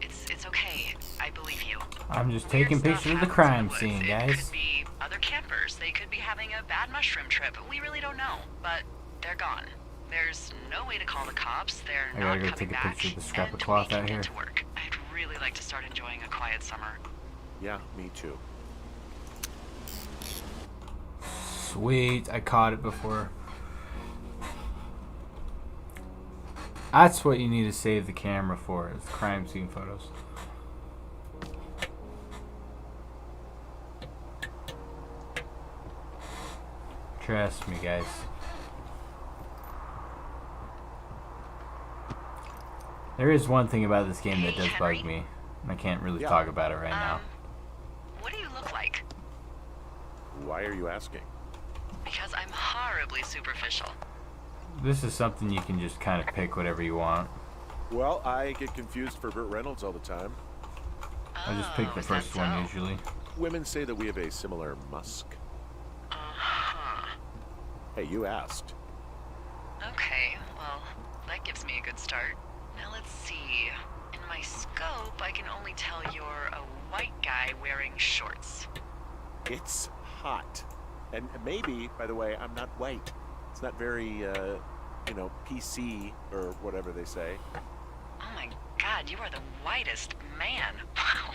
It's okay. I believe you. I'm just Weird taking stuff pictures of the happens in crime woods. scene, It guys. could be other campers. They could be having a bad mushroom trip. We really don't know, but they're gone. There's no way to call the cops. They're I not gotta go coming take a back. picture of the scrap of and cloth we can out get here. to work. I'd really like to start enjoying a quiet summer. Yeah, me too. Sweet, I caught it before. That's what you need to save the camera for, is crime scene photos. Trust me, guys. There is one thing about this game that does Henry? bug me, and I can't really Yeah. talk about it right now. What do you look like? Why are you asking? Because I'm horrified terribly superficial. This is something you can just kind of pick whatever you want. Well, I get confused for Burt Reynolds all the time. I just pick the is that first one so? usually. Women say that we have a similar musk. Uh-huh. Hey, you asked. Okay, well, that gives me a good start. Now let's see. In my scope, I can only tell you're a white guy wearing shorts. It's hot. And maybe, by the way, I'm not white. It's not very, PC or whatever they say. Oh my god, you are the whitest man. Wow.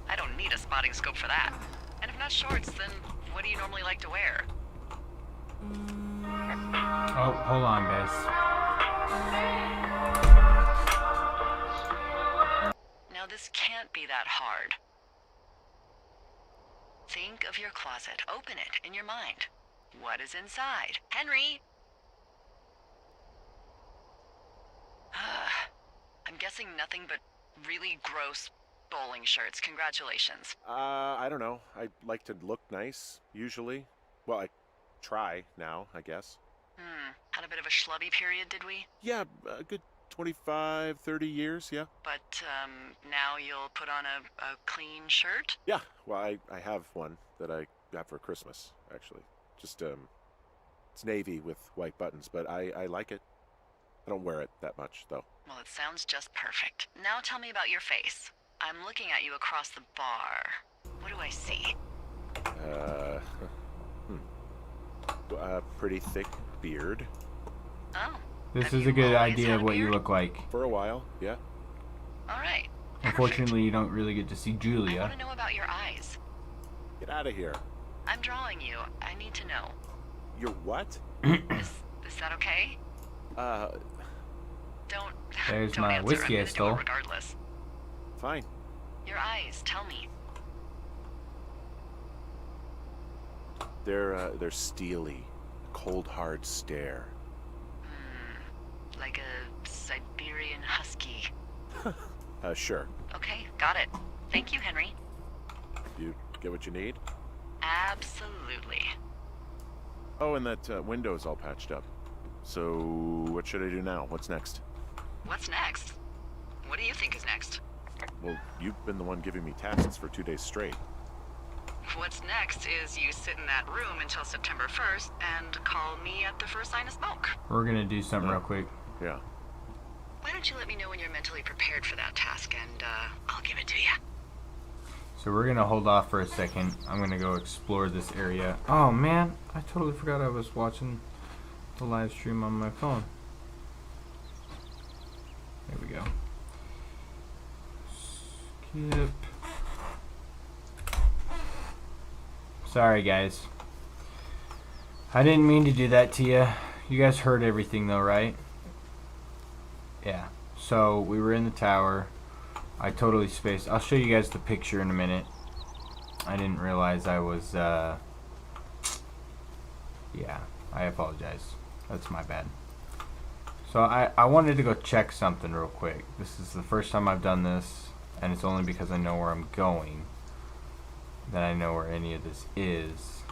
I don't need a spotting scope for that. And if not shorts, then what do you normally like to wear? Oh, hold on, guys. Now this can't be that hard. Think of your closet. Open it in your mind. What is inside? Henry! I'm guessing nothing but really gross bowling shirts. Congratulations. I don't know. I like to look nice, usually. Well, I try now, I guess. Had a bit of a schlubby period, did we? Yeah, a good 25, 30 years, yeah. But, now you'll put on a clean shirt? Yeah, well, I have one that I got for Christmas, actually. Just, it's navy with white buttons, but I like it. I don't wear it that much, though. Well, it sounds just perfect. Now tell me about your face. I'm looking at you across the bar. What do I see? A pretty thick beard. Oh. This have is you a good always idea had of a what you beard? look like. For a while, yeah. All right. Unfortunately, you don't really get to see I Julia. want to know about your eyes. Get out of here. I'm drawing you. I need to know. You're what? Is that okay? Don't. There's don't my answer. whiskey I'm I gonna do it stole. regardless. Fine. Your eyes. Tell me. They're steely. Cold, hard stare. Like a Siberian husky. Sure. Okay, got it. Thank you, Henry. You get what you need? Absolutely. Oh, and that window's all patched up. So, what should I do now? What's next? What's next? What do you think is next? Well, you've been the one giving me tasks for 2 days straight. What's next is you sit in that room until September 1st and call me at the first sign of smoke. We're gonna do something real quick. Yeah. Why don't you let me know when you're mentally prepared for that task, and I'll give it to you. So we're gonna hold off for a second. I'm gonna go explore this area. Oh man, I totally forgot I was watching the live stream on my phone. There we go. Skip. Sorry guys. I didn't mean to do that to you. You guys heard everything though, right? Yeah. So we were in the tower. I totally spaced. I'll show you guys the picture in a minute. I didn't realize I was, yeah, I apologize. That's my bad. So I wanted to go check something real quick. This is the first time I've done this, and it's only because I know where I'm going that I know where any of this is.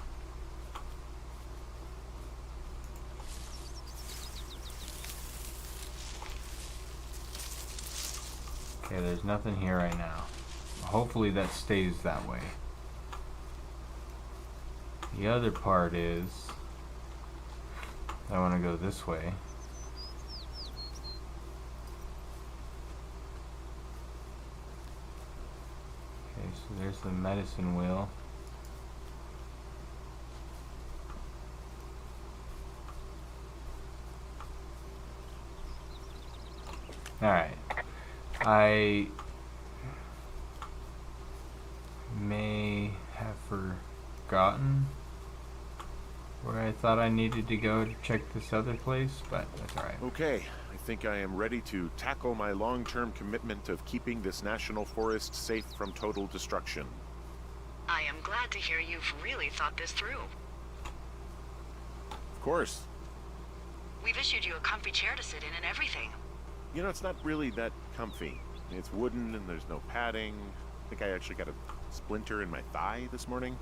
Okay, there's nothing here right now. Hopefully that stays that way. The other part is I want to go this way. Okay, so there's the medicine wheel. Alright. I may have forgotten where I thought I needed to go to check this other place, but that's alright. Okay, I think I am ready to tackle my long-term commitment of keeping this national forest safe from total destruction. I am glad to hear you've really thought this through. Of course. We've issued you a comfy chair to sit in and everything. You know, it's not really that comfy. It's wooden and there's no padding. I think I actually got a splinter in my thigh this morning.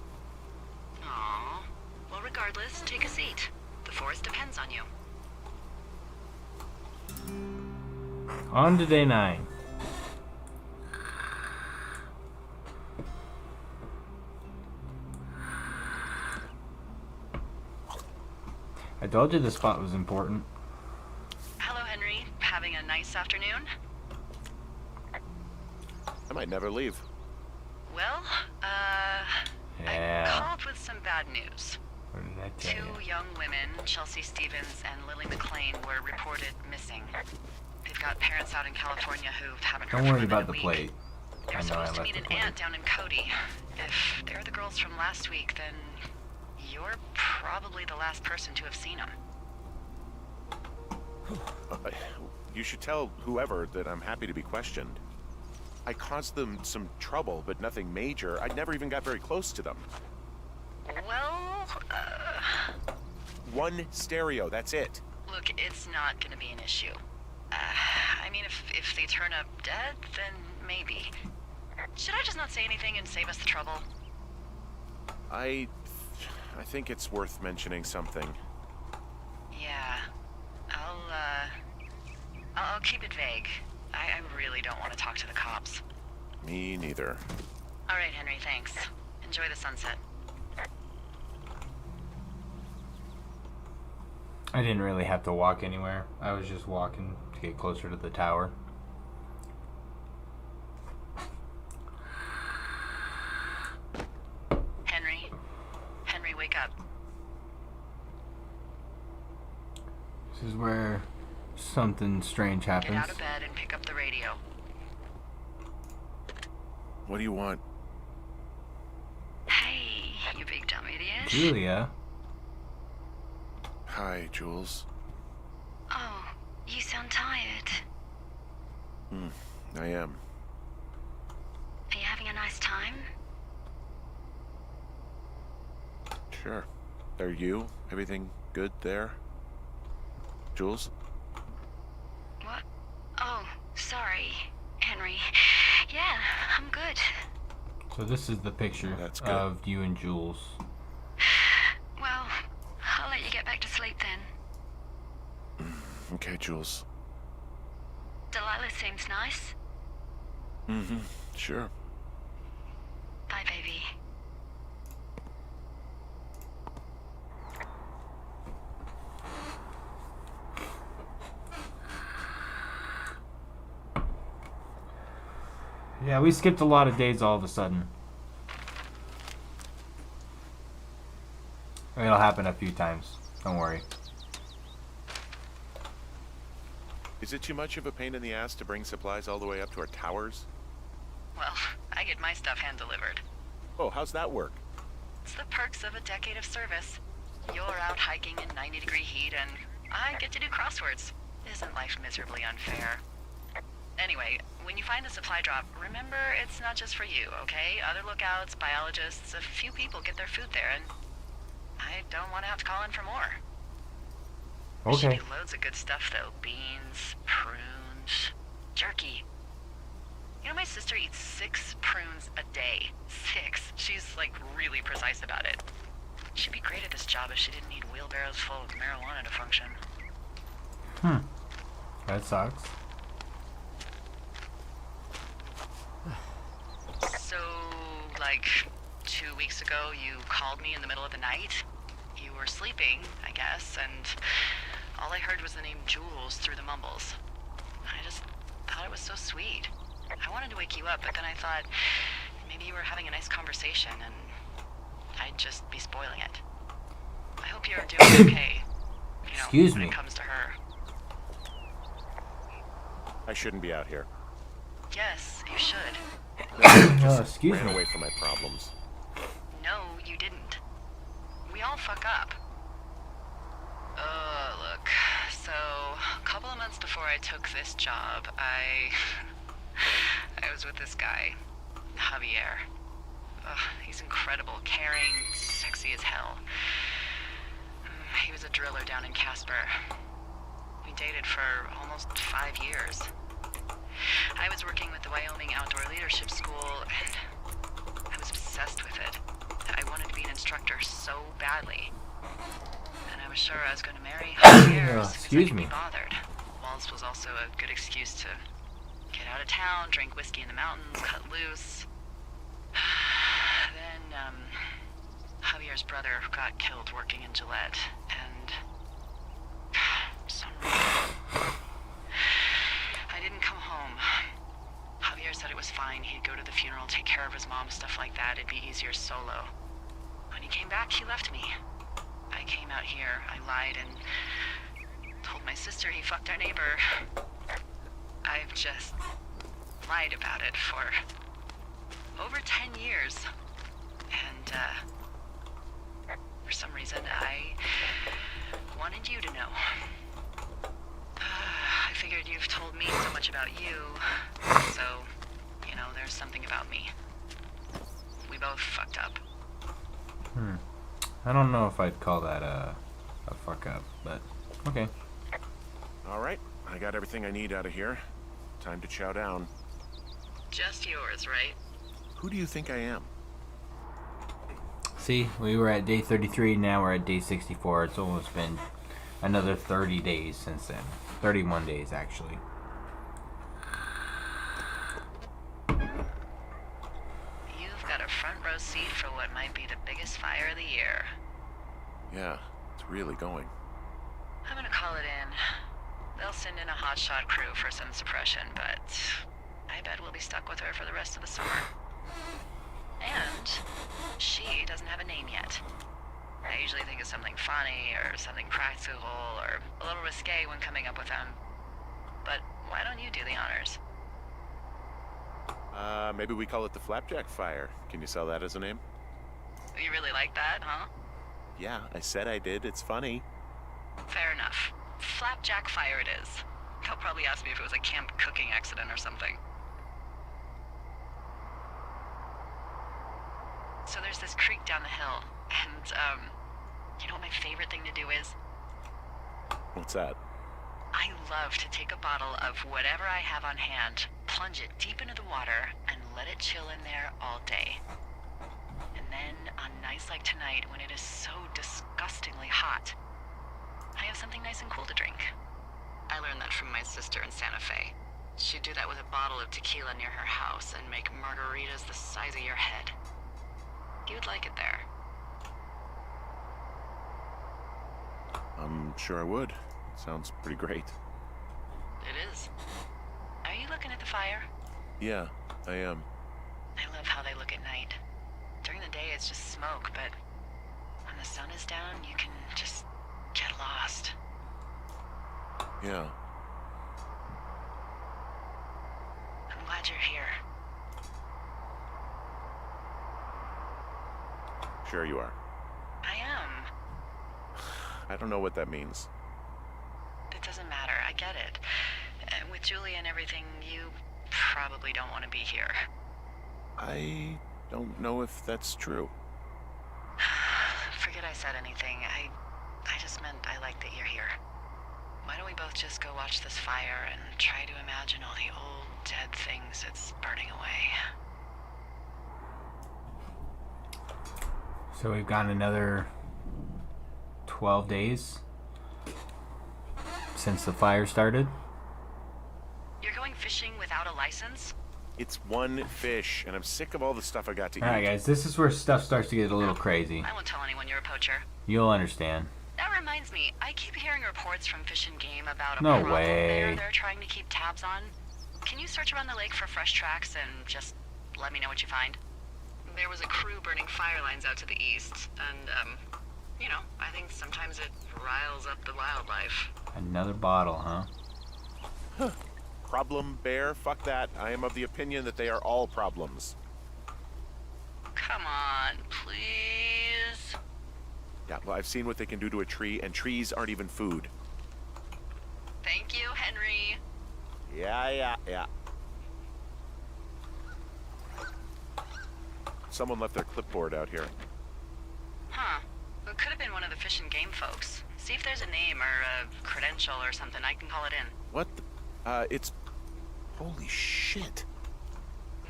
Aww. Well, regardless, take a seat. The The force depends on you. On to day 9. I told you this spot was important. Hello, Henry. Having a nice afternoon? I might never leave. Well, Yeah. I called with some bad news. What did I tell you? 2 young women, Chelsea Stevens and Lily McLean, were reported missing. They've got parents out in California who haven't heard Don't from worry them in about a the week. plate. They were I know I supposed to left meet the an plate. aunt down in Cody. If they're the girls from last week, then you're probably the last person to have seen them. You should tell whoever that I'm happy to be questioned. I caused them some trouble, but nothing major. I never even got very close to them. Well, One stereo, that's it. look, it's not gonna be an issue. I mean, if they turn up dead, then maybe. Should I just not say anything and save us the trouble? I think it's worth mentioning something. Yeah. I'll keep it vague. I really don't want to talk to the cops. Me neither. All right, Henry, thanks. Enjoy the sunset. I didn't really have to walk anywhere. I was just walking to get closer to the tower. Henry, wake up. This is where something strange happens. Get out of bed and pick up the radio. What do you want? Hey, you big dumb idiot. Julia? Hi, Jules. Oh, you sound tired. I am. Are you having a nice time? Sure. Are you? Everything good there? Jules? What? Oh, sorry, Henry. Yeah, I'm good. So this is the picture That's good. of you and Jules. Well, I'll let you get back to sleep then. Okay, Jules. Delilah seems nice. Sure. Bye, baby. Yeah, we skipped a lot of days all of a sudden. It'll happen a few times. Don't worry. Is it too much of a pain in the ass to bring supplies all the way up to our towers? Well, I get my stuff hand-delivered. Oh, how's that work? It's the perks of a decade of service. You're out hiking in 90-degree heat, and I get to do crosswords. Isn't life miserably unfair? Anyway, when you find a supply drop, remember it's not just for you, okay? Other lookouts, biologists, a few people get their food there, and I don't want to have to call in for more. There should Okay. be loads of good stuff, though. Beans, prunes, jerky. You know, my sister eats 6 prunes a day. 6. She's, like, really precise about it. She'd be great at this job if she didn't need wheelbarrows full of marijuana to function. That sucks. So, like, 2 weeks ago, you called me in the middle of the night. You were sleeping, I guess, and all I heard was the name Jules through the mumbles. I just thought it was so sweet. I wanted to wake you up, but then I thought maybe you were having a nice conversation, and I'd just be spoiling it. I hope you're doing okay. You know, Excuse when me. it comes to her. I shouldn't be out here. Yes, you should. Oh, excuse Ran me. away from my problems. No, you didn't. We all fuck up. Look, so a couple of months before I took this job, I was with this guy, Javier. He's incredible, caring, sexy as hell. He was a driller down in Casper. We dated for almost 5 years. I was working with the Wyoming Outdoor Leadership School, and I was obsessed with it. I wanted to be an instructor so badly. And I was sure I was going to marry Javier as soon as I Excuse could me. be bothered. Waltz was also a good excuse to get out of town, drink whiskey in the mountains, cut loose. Then, Javier's brother got killed working in Gillette, and for some reason, I didn't come home. Javier said it was fine. He'd go to the funeral, take care of his mom, stuff like that. It'd be easier solo. When he came back, he left me. I came out here. I lied and told my sister he fucked our neighbor. I've just lied about it for over 10 years. And, for some reason, I wanted you to know. I figured you've told me so much about you, so, you know, there's something about me. We both fucked up. I don't know if I'd call that a fuck up, but okay. Alright, I got everything I need out of here. Time to chow down. Just yours, right? Who do you think I am? See, we were at day 33, now we're at day 64. It's almost been another 30 days since then. 31 days, actually. You've got a front row seat for what might be the biggest fire of the year. Yeah, it's really going. I'm gonna call it in. They'll send in a hotshot crew for some suppression, but I bet we'll be stuck with her for the rest of the summer. And she doesn't have a name yet. I usually think of something funny or something practical or a little risque when coming up with them. But why don't you do the honors? Maybe we call it the Flapjack Fire. Can you sell that as a name? You really like that, huh? Yeah, I said I did. It's funny. Fair enough. Flapjack Fire it is. They'll probably ask me if it was a camp cooking accident or something. So there's this creek down the hill, and, you know what my favorite thing to do is? What's that? I love to take a bottle of whatever I have on hand, plunge it deep into the water, and let it chill in there all day. And then, on nights like tonight, when it is so disgustingly hot, I have something nice and cool to drink. I learned that from my sister in Santa Fe. She'd do that with a bottle of tequila near her house and make margaritas the size of your head. You'd like it there. I'm sure I would. Sounds pretty great. It is. Are you looking at the fire? Yeah, I am. I love how they look at night. During the day, it's just smoke, but when the sun is down, you can just get lost. Yeah. I'm glad you're here. Sure you are. I am. I don't know what that means. It doesn't matter. I get it. With Julie and everything, you probably don't want to be here. I don't know if that's true. Forget I said anything. I just meant I like that you're here. Why don't we both just go watch this fire and try to imagine all the old dead things it's burning away? So we've got another 12 days since the fire started. You're going fishing without a license? It's one fish, and I'm sick of all the stuff I got to eat. Alright guys, this is where stuff starts to get a little crazy. I won't tell anyone you're a poacher. You'll understand. That reminds me, I keep hearing reports from Fish and Game about a No problem way. there they're trying to keep tabs on. Can you search around the lake for fresh tracks and just let me know what you find? There was a crew burning fire lines out to the east, and, you know, I think sometimes it riles up the wildlife. Another bottle, huh? Problem bear? Fuck that. I am of the opinion that they are all problems. Come on, please. Yeah, well, I've seen what they can do to a tree, and trees aren't even food. Thank you, Henry. Yeah. Someone left their clipboard out here. Huh. It could have been one of the Fish and Game folks. See if there's a name or a credential or something. I can call it in. What the, it's... Holy shit.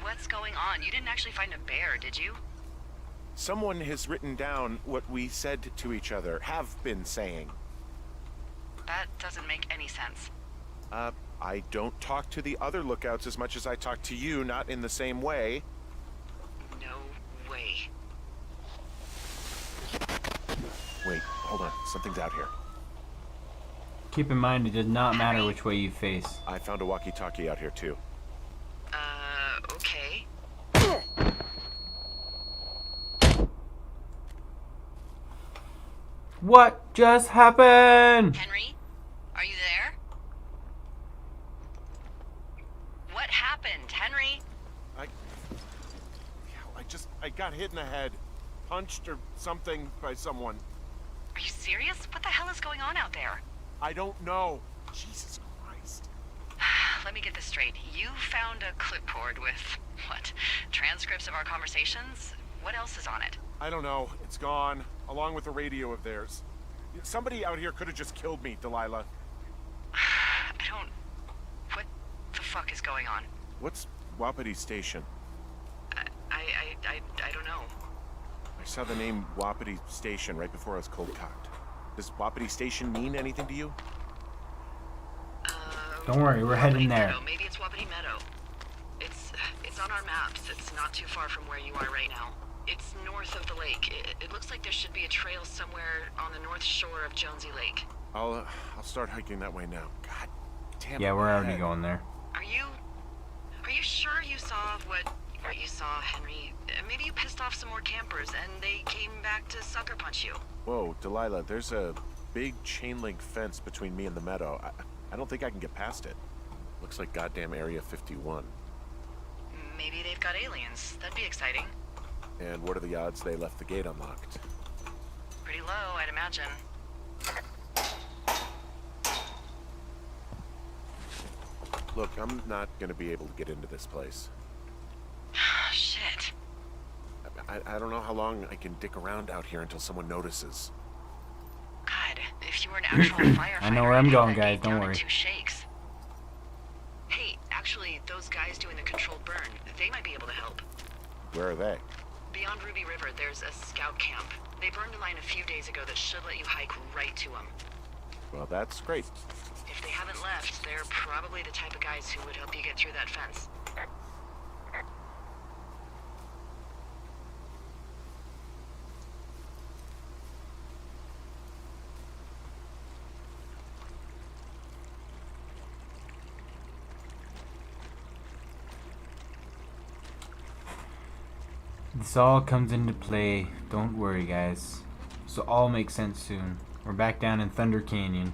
What's going on? You didn't actually find a bear, did you? Someone has written down what we said to each other, have been saying. That doesn't make any sense. I don't talk to the other lookouts as much as I talk to you, not in the same way. No way. Wait, hold on. Something's out here. Keep in mind, it does not matter which way you face. I found a walkie-talkie out here, too. Okay. What just happened? Henry? Are you there? What happened, Henry? I got hit in the head. Punched or something by someone. Are you serious? What the hell is going on out there? I don't know. Jesus Christ. Let me get this straight. You found a clipboard with, what, transcripts of our conversations? What else is on it? I don't know. It's gone, along with the radio of theirs. Somebody out here could have just killed me, Delilah. What the fuck is going on? What's Wapiti Station? I don't know. I saw the name Wapiti Station right before I was cold-cocked. Does Wapiti Station mean anything to you? Don't worry, we're heading there. Meadow. Maybe it's Wapiti Meadow. It's on our maps. It's not too far from where you are right now. It's north of the lake. It looks like there should be a trail somewhere on the north shore of Jonesy Lake. I'll start hiking that way now. God damn it. Yeah, we're already going there. Are you sure you saw what you saw, Henry? Maybe you pissed off some more campers and they came back to sucker punch you. Whoa, Delilah, there's a big chain link fence between me and the meadow. I don't think I can get past it. Looks like goddamn Area 51. Maybe they've got aliens. That'd be exciting. And what are the odds they left the gate unlocked? Pretty low, I'd imagine. Look, I'm not gonna be able to get into this place. Shit. I don't know how long I can dick around out here until someone notices. God, if you were an actual firefighter, I know where I'm going, I'd guys, be don't down in worry. 2 shakes. Hey, actually, those guys doing the controlled burn, they might be able to help. Where are they? Beyond Ruby River, there's a scout camp. They burned a line a few days ago that should let you hike right to them. Well, that's great. If they haven't left, they're probably the type of guys who would help you get through that fence. This all comes into play. Don't worry, guys. This will all make sense soon. We're back down in Thunder Canyon.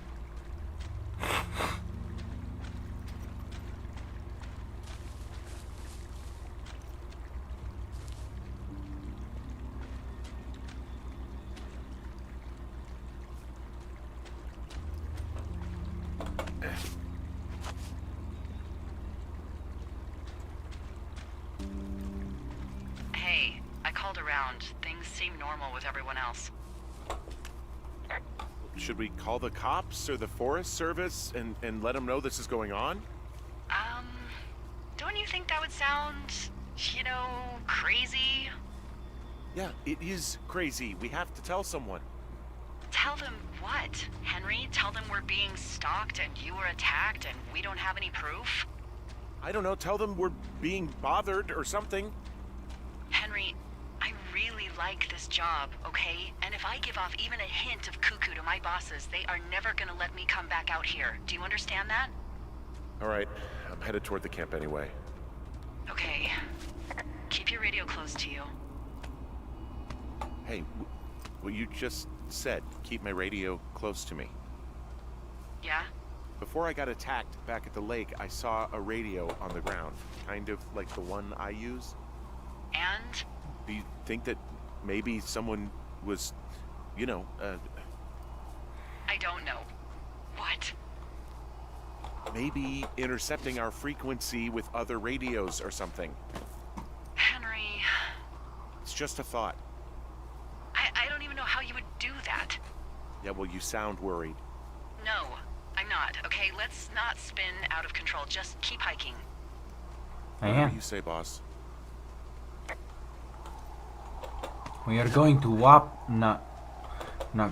Hey, I called around. Things seem normal with everyone else. Should we call the cops or the Forest Service and let them know this is going on? Don't you think that would sound, crazy? Yeah, it is crazy. We have to tell someone. Tell them what, Henry? Tell them we're being stalked and you were attacked and we don't have any proof? I don't know, tell them we're being bothered or something. Henry, I really like this job, okay? And if I give off even a hint of cuckoo to my bosses, they are never gonna let me come back out here. Do you understand that? All right, I'm headed toward the camp anyway. Okay. Keep your radio close to you. Hey, what you just said, keep my radio close to me. Yeah? Before I got attacked back at the lake, I saw a radio on the ground, kind of like the one I use. And? Do you think that maybe someone was, I don't know. What? maybe intercepting our frequency with other radios or something? Henry... It's just a thought. I don't even know how you would do that. Yeah, well, you sound worried. No, I'm not. Okay, let's not spin out of control. Just keep hiking. I Whatever am. you say, boss. We are going to not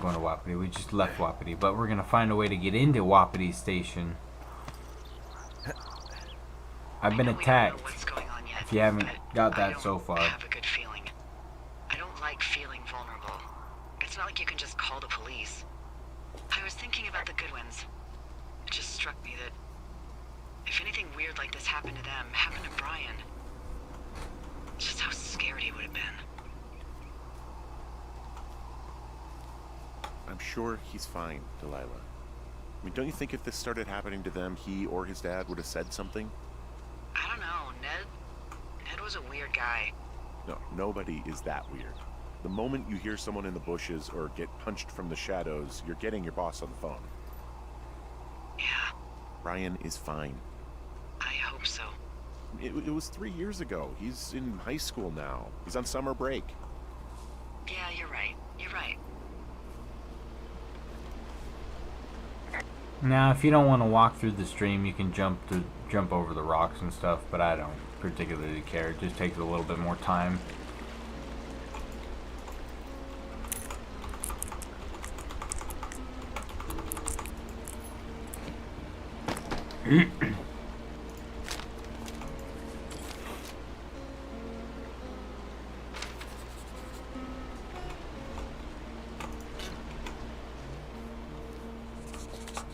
going to Wapiti. We just left Wapiti, but we're gonna find a way to get into Wapiti Station. I've been attacked. If you haven't got that so far. I have a good feeling. I don't like feeling vulnerable. It's not like you can just call the police. I was thinking about the Goodwins. It just struck me that if anything weird like this happened to them, happened to Brian, just how scared he would have been. I'm sure he's fine, Delilah. I mean, don't you think if this started happening to them, he or his dad would have said something? I don't know, Ned was a weird guy. No, nobody is that weird. The moment you hear someone in the bushes or get punched from the shadows, you're getting your boss on the phone. Yeah. Brian is fine. I hope so. It was 3 years ago. He's in high school now. He's on summer break. Yeah, you're right. You're right. Now, if you don't want to walk through the stream, you can jump over the rocks and stuff, but I don't particularly care. It just takes a little bit more time.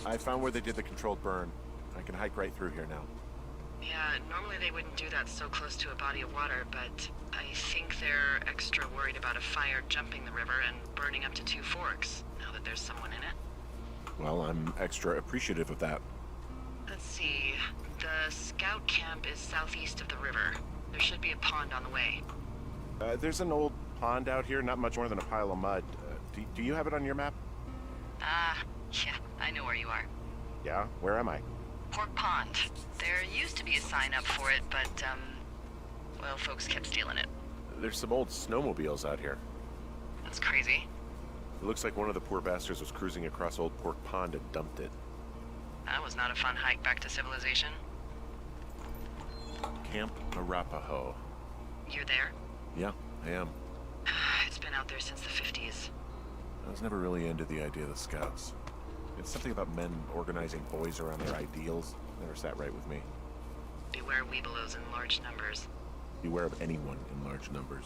I found where they did the controlled burn. I can hike right through here now. Yeah, normally they wouldn't do that so close to a body of water, but I think they're extra worried about a fire jumping the river and burning up to 2 forks, now that there's someone in it. Well, I'm extra appreciative of that. Let's see. The scout camp is southeast of the river. There should be a pond on the way. There's an old pond out here, not much more than a pile of mud. Do you have it on your map? Yeah, I know where you are. Yeah? Where am I? Pork Pond. There used to be a sign up for it, but, well, folks kept stealing it. There's some old snowmobiles out here. That's crazy. It looks like one of the poor bastards was cruising across Old Pork Pond and dumped it. That was not a fun hike back to civilization. Camp Arapaho. You're there? Yeah, I am. It's been out there since the 50s. I was never really into the idea of the Scouts. It's something about men organizing boys around their ideals. Never sat right with me. Beware weebelows in large numbers. Beware of anyone in large numbers.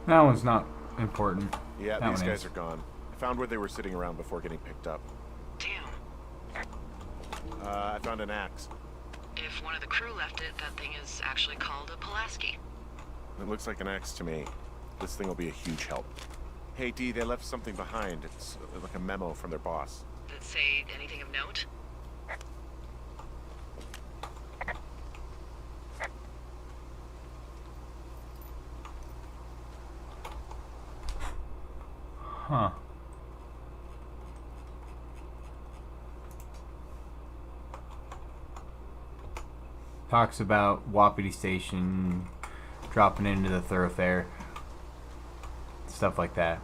That one's not important. Yeah, That these one guys is. are gone. I found where they were sitting around before getting picked up. Damn. I found an axe. If one of the crew left it, that thing is actually called a Pulaski. It looks like an axe to me. This thing will be a huge help. Hey, Dee, they left something behind. It's like a memo from their boss. Did it say anything of note? Huh. Talks about Wapiti Station dropping into the thoroughfare. Stuff like that.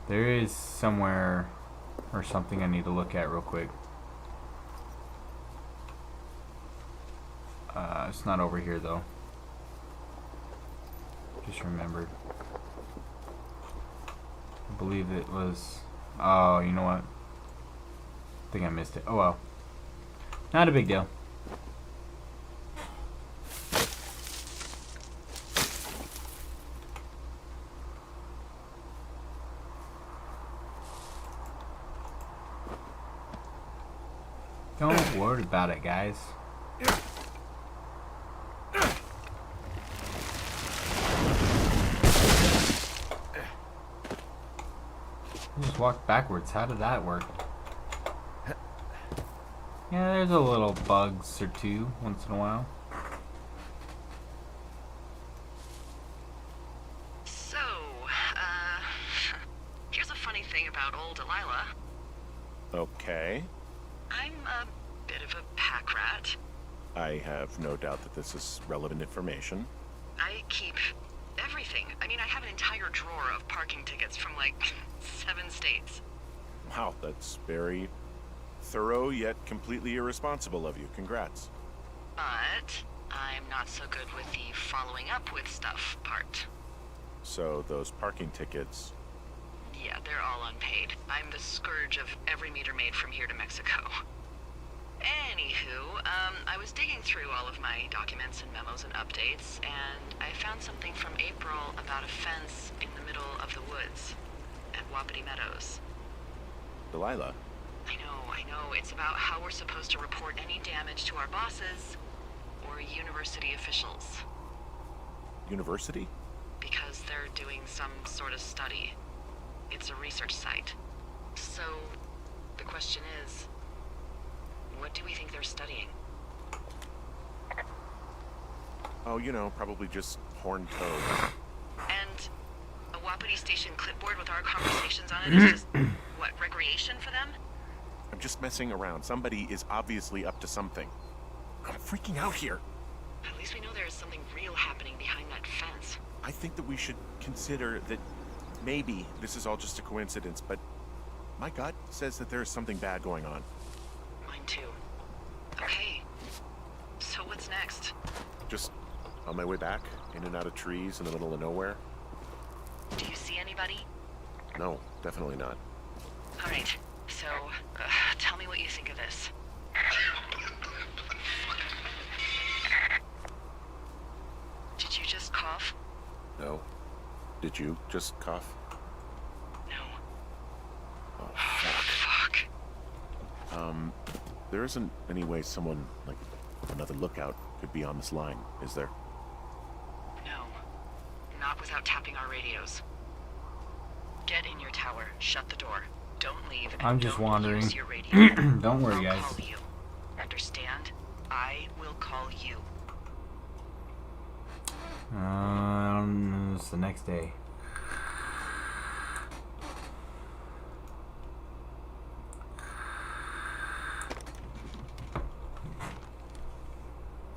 There is somewhere or something I need to look at real quick. It's not over here though. Just remembered. I believe it was... Oh, you know what? I think I missed it. Oh well. Not a big deal. Don't worry about it, guys. I just walked backwards. How did that work? Yeah, there's a little bugs or two once in a while. So, here's a funny thing about old Delilah. Okay. I'm a bit of a pack rat. I have no doubt that this is relevant information. I keep everything. I mean, I have an entire drawer of parking tickets from like 7 states. Wow, that's very thorough yet completely irresponsible of you. Congrats. But I'm not so good with the following up with stuff part. So those parking tickets. Yeah, they're all unpaid. I'm the scourge of every meter maid from here to Mexico. Anywho, I was digging through all of my documents and memos and updates, and I found something from April about a fence in the middle of the woods at Wapiti Meadows. Delilah. I know. It's about how we're supposed to report any damage to our bosses or university officials. University? Because they're doing some sort of study. It's a research site. So, the question is, what do we think they're studying? Oh, you know, probably just horned toads. And a Wapiti Station clipboard with our conversations on it is just, what, recreation for them? I'm just messing around. Somebody is obviously up to something. I'm freaking out here. At least we know there is something real happening behind that fence. I think that we should consider that maybe this is all just a coincidence, but my gut says that there is something bad going on. Mine too. Okay. So what's next? Just on my way back, in and out of trees in the middle of nowhere. Do you see anybody? No, definitely not. All right. So, tell me what you think of this. Did you just cough? No. Did you just cough? No. Oh, fuck. Fuck. There isn't any way someone, like, another lookout could be on this line, is there? No. Not without tapping our radios. Get in your tower. Shut the door. Don't leave. And I'm just don't wandering. use your radio. Don't worry, I'll guys. call you. Understand? I will call you. It's the next day.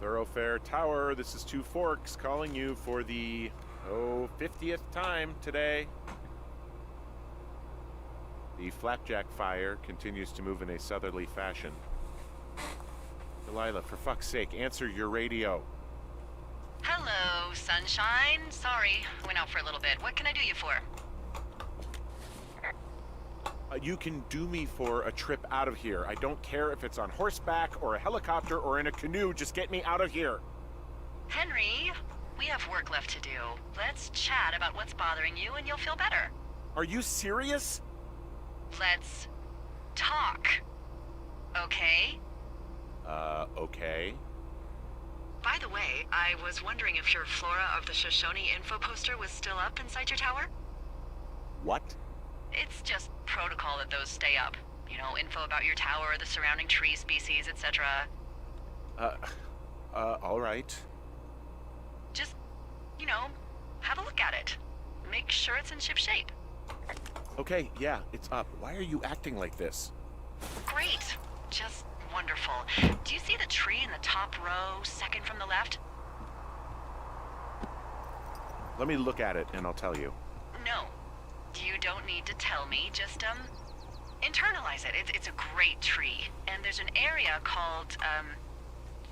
Thoroughfare Tower, this is Two Forks calling you for the, 50th time today. The flapjack fire continues to move in a southerly fashion. Delilah, for fuck's sake, answer your radio. Hello, sunshine. Sorry, I went out for a little bit. What can I do you for? You can do me for a trip out of here. I don't care if it's on horseback or a helicopter or in a canoe. Just get me out of here. Henry, we have work left to do. Let's chat about what's bothering you and you'll feel better. Are you serious? Let's talk. Okay? Okay. By the way, I was wondering if your Flora of the Shoshone info poster was still up inside your tower? What? It's just protocol that those stay up. You know, info about your tower, the surrounding tree species, etc. All right. Just, you know, have a look at it. Make sure it's in ship shape. Okay, yeah, it's up. Why are you acting like this? Great. Just wonderful. Do you see the tree in the top row, second from the left? Let me look at it and I'll tell you. No. You don't need to tell me. Just, internalize it. It's a great tree. And there's an area called,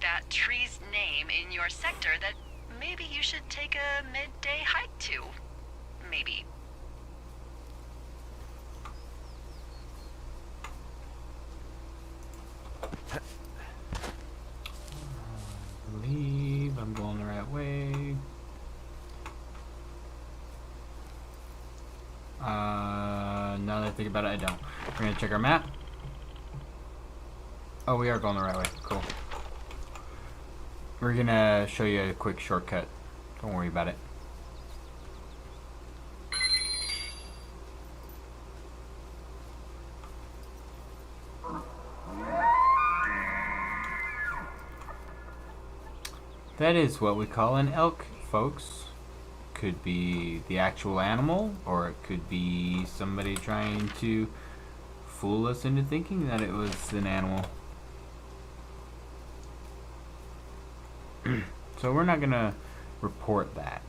that tree's name in your sector that maybe you should take a midday hike to. Maybe. I believe I'm going the right way. Now that I think about it, I don't. We're gonna check our map. Oh, we are going the right way. Cool. We're gonna show you a quick shortcut. Don't worry about it. That is what we call an elk, folks. Could be the actual animal, or it could be somebody trying to fool us into thinking that it was an animal. So we're not gonna report that.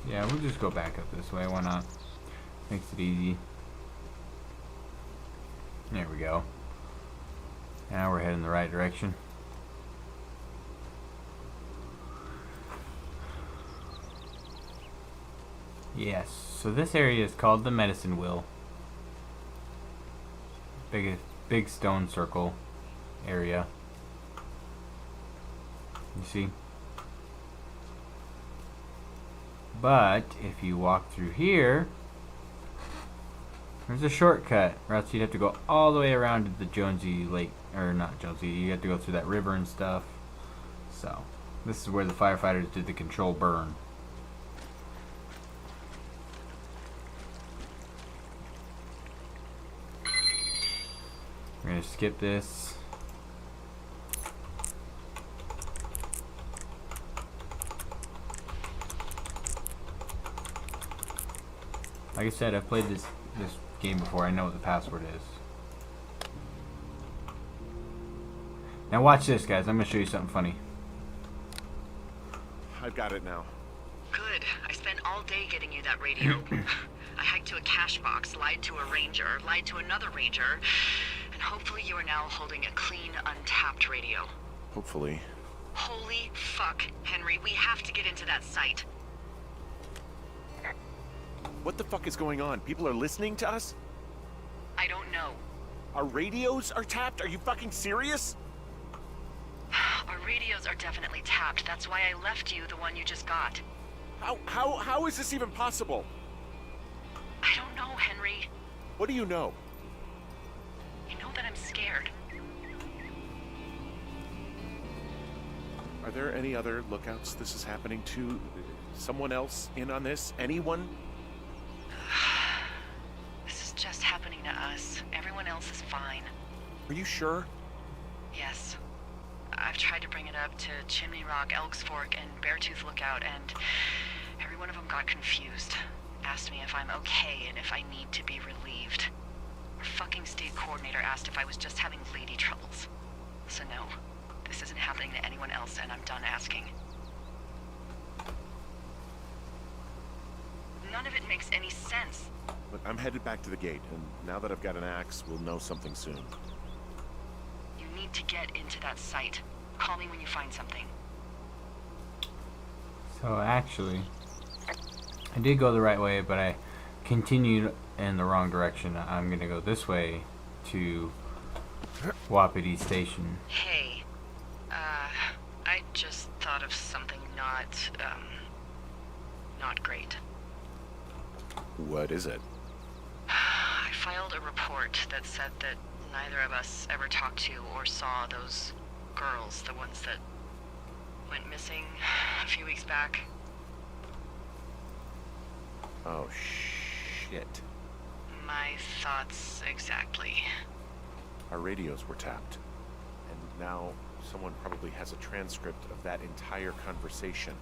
Yeah, we'll just go back up this way. Why not? Makes it easy. There we go. Now we're heading the right direction. Yes, so this area is called the medicine wheel. Big stone circle area. You see? But if you walk through here, there's a shortcut, or else you'd have to go all the way around to the Jonesy Lake, or not Jonesy, you have to go through that river and stuff. So, this is where the firefighters did the control burn. We're gonna skip this. Like I said, I've played this game before. I know what the password is. Now watch this, guys. I'm gonna show you something funny. I've got it now. Good. I spent all day getting you that radio. I hiked to a cash box, lied to a ranger, lied to another ranger, and hopefully you are now holding a clean, untapped radio. Hopefully. Holy fuck, Henry. We have to get into that site. What the fuck is going on? People are listening to us? I don't know. Our radios are tapped? Are you fucking serious? Our radios are definitely tapped. That's why I left you the one you just got. How is this even possible? I don't know, Henry. What do you know? You know that I'm scared. Are there any other lookouts this is happening to? Someone else in on this? Anyone? This is just happening to us. Everyone else is fine. Are you sure? Yes. I've tried to bring it up to Chimney Rock, Elks Fork, and Beartooth Lookout, and every one of them got confused. Asked me if I'm okay and if I need to be relieved. Our fucking state coordinator asked if I was just having lady troubles. So no, this isn't happening to anyone else, and I'm done asking. None of it makes any sense. Look, I'm headed back to the gate, and now that I've got an axe, we'll know something soon. You need to get into that site. Call me when you find something. So actually, I did go the right way, but I continued in the wrong direction. I'm gonna go this way to Wapiti Station. Hey, I just thought of something not great. What is it? I filed a report that said that neither of us ever talked to or saw those girls, the ones that went missing a few weeks back. Oh, shit. My thoughts exactly. Our radios were tapped. And now someone probably has a transcript of that entire conversation.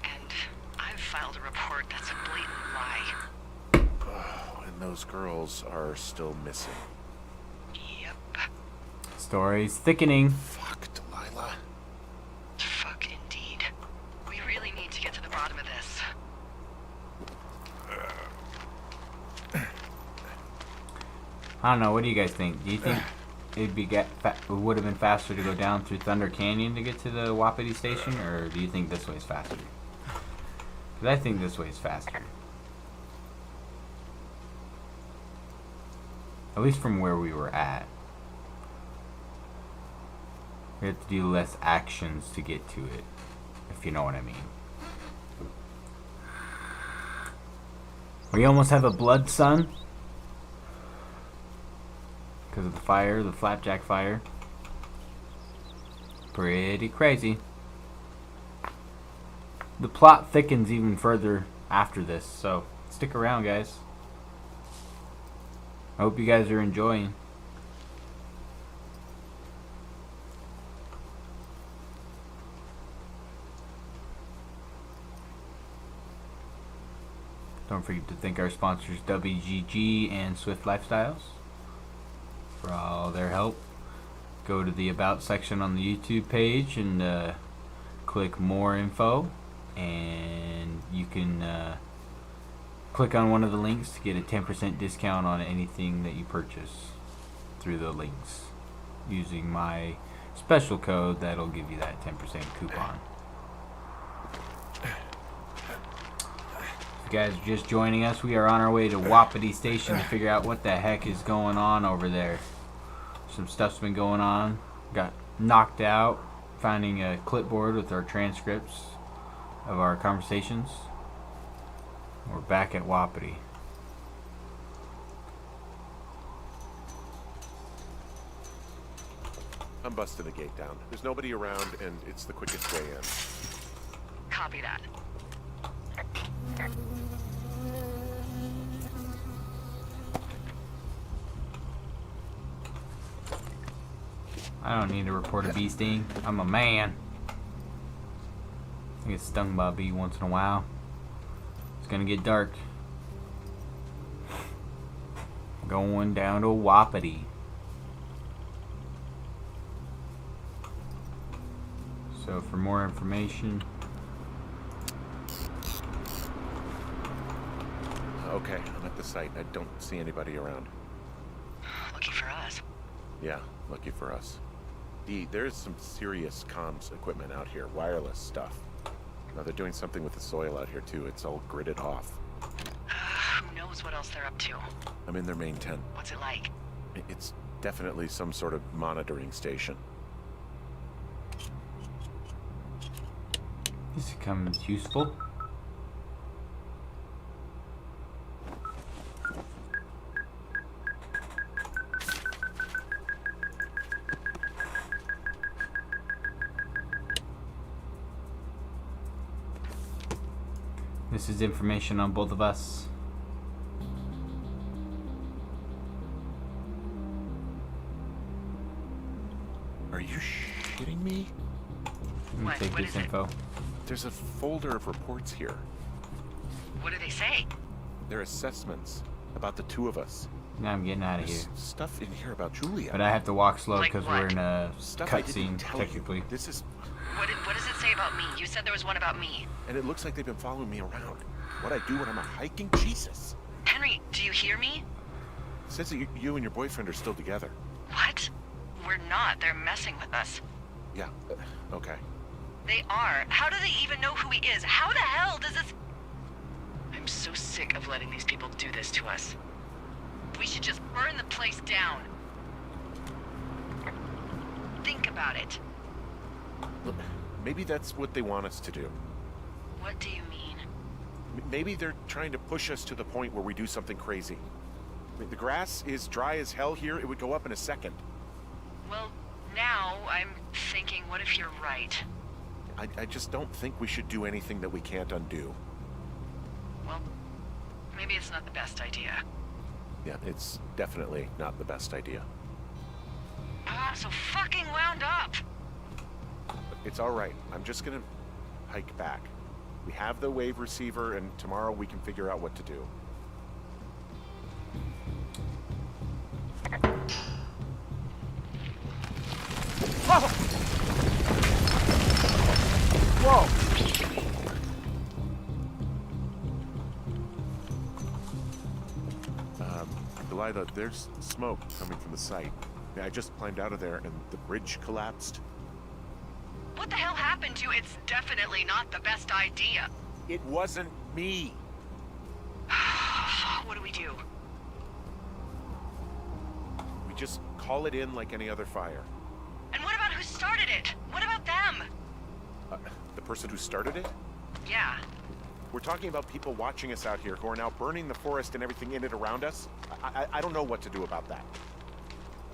And I've filed a report that's a blatant lie. Oh, and those girls are still missing. Yep. Story's thickening. Fuck, Delilah. Fuck indeed. We really need to get to the bottom of this. I don't know. What do you guys think? Do you think it would have been faster to go down through Thunder Canyon to get to the Wapiti Station, or do you think this way's faster? Because I think this way's faster. At least from where we were at. We have to do less actions to get to it, if you know what I mean. We almost have a blood sun. Because of the fire, the flapjack fire. Pretty crazy. The plot thickens even further after this, so stick around, guys. I hope you guys are enjoying. Don't forget to thank our sponsors WGG and Swift Lifestyles for all their help. Go to the About section on the YouTube page and click More Info, and you can click on one of the links to get a 10% discount on anything that you purchase through the links using my special code that'll give you that 10% coupon. If you guys are just joining us, we are on our way to Wapiti Station to figure out what the heck is going on over there. Some stuff's been going on. Got knocked out finding a clipboard with our transcripts of our conversations. We're back at Wapiti. I'm busting the gate down. There's nobody around, and it's the quickest way in. Copy that. I don't need to report a bee sting. I'm a man. I get stung by a bee once in a while. It's gonna get dark. Going down to Wapiti. So for more information. Okay, I'm at the site. I don't see anybody around. Lucky for us. Yeah, lucky for us. There's some serious comms equipment out here, wireless stuff. Now they're doing something with the soil out here too. It's all gridded off. Who knows what else they're up to? I'm in their main tent. What's it like? It's definitely some sort of monitoring station. This becomes useful. This is information on both of us. Are you shitting me? Let me What? take What this is it? info. There's a folder of reports here. What do they say? They're assessments about the two of us. Now I'm getting out of here. There's stuff in here about Julia. But I have to walk slow Like because what? we're in a Stuff I didn't cutscene, tell technically. you. This is, What does it say about me? You said there was one about me. and it looks like they've been following me around. What I do when I'm out hiking? Jesus. Henry, do you hear me? It says that you and your boyfriend are still together. What? We're not. They're messing with us. Yeah. Okay. They are. How do they even know who he is? How the hell does this... I'm so sick of letting these people do this to us. We should just burn the place down. Think about it. Look, maybe that's what they want us to do. What do you mean? Maybe they're trying to push us to the point where we do something crazy. I mean, the grass is dry as hell here. It would go up in a second. Well, now I'm thinking, what if you're right? I just don't think we should do anything that we can't undo. Well, maybe it's not the best idea. Yeah, it's definitely not the best idea. I'm so fucking wound up. It's all right. I'm just gonna hike back. We have the wave receiver, and tomorrow we can figure out what to do. Oh! Whoa! Delilah, there's smoke coming from the site. I just climbed out of there, and the bridge collapsed. What the hell happened to you? It's definitely not the best idea. It wasn't me. What do we do? We just call it in like any other fire. And what about who started it? What about them? The person who started it? Yeah. We're talking about people watching us out here who are now burning the forest and everything in it around us. I don't know what to do about that.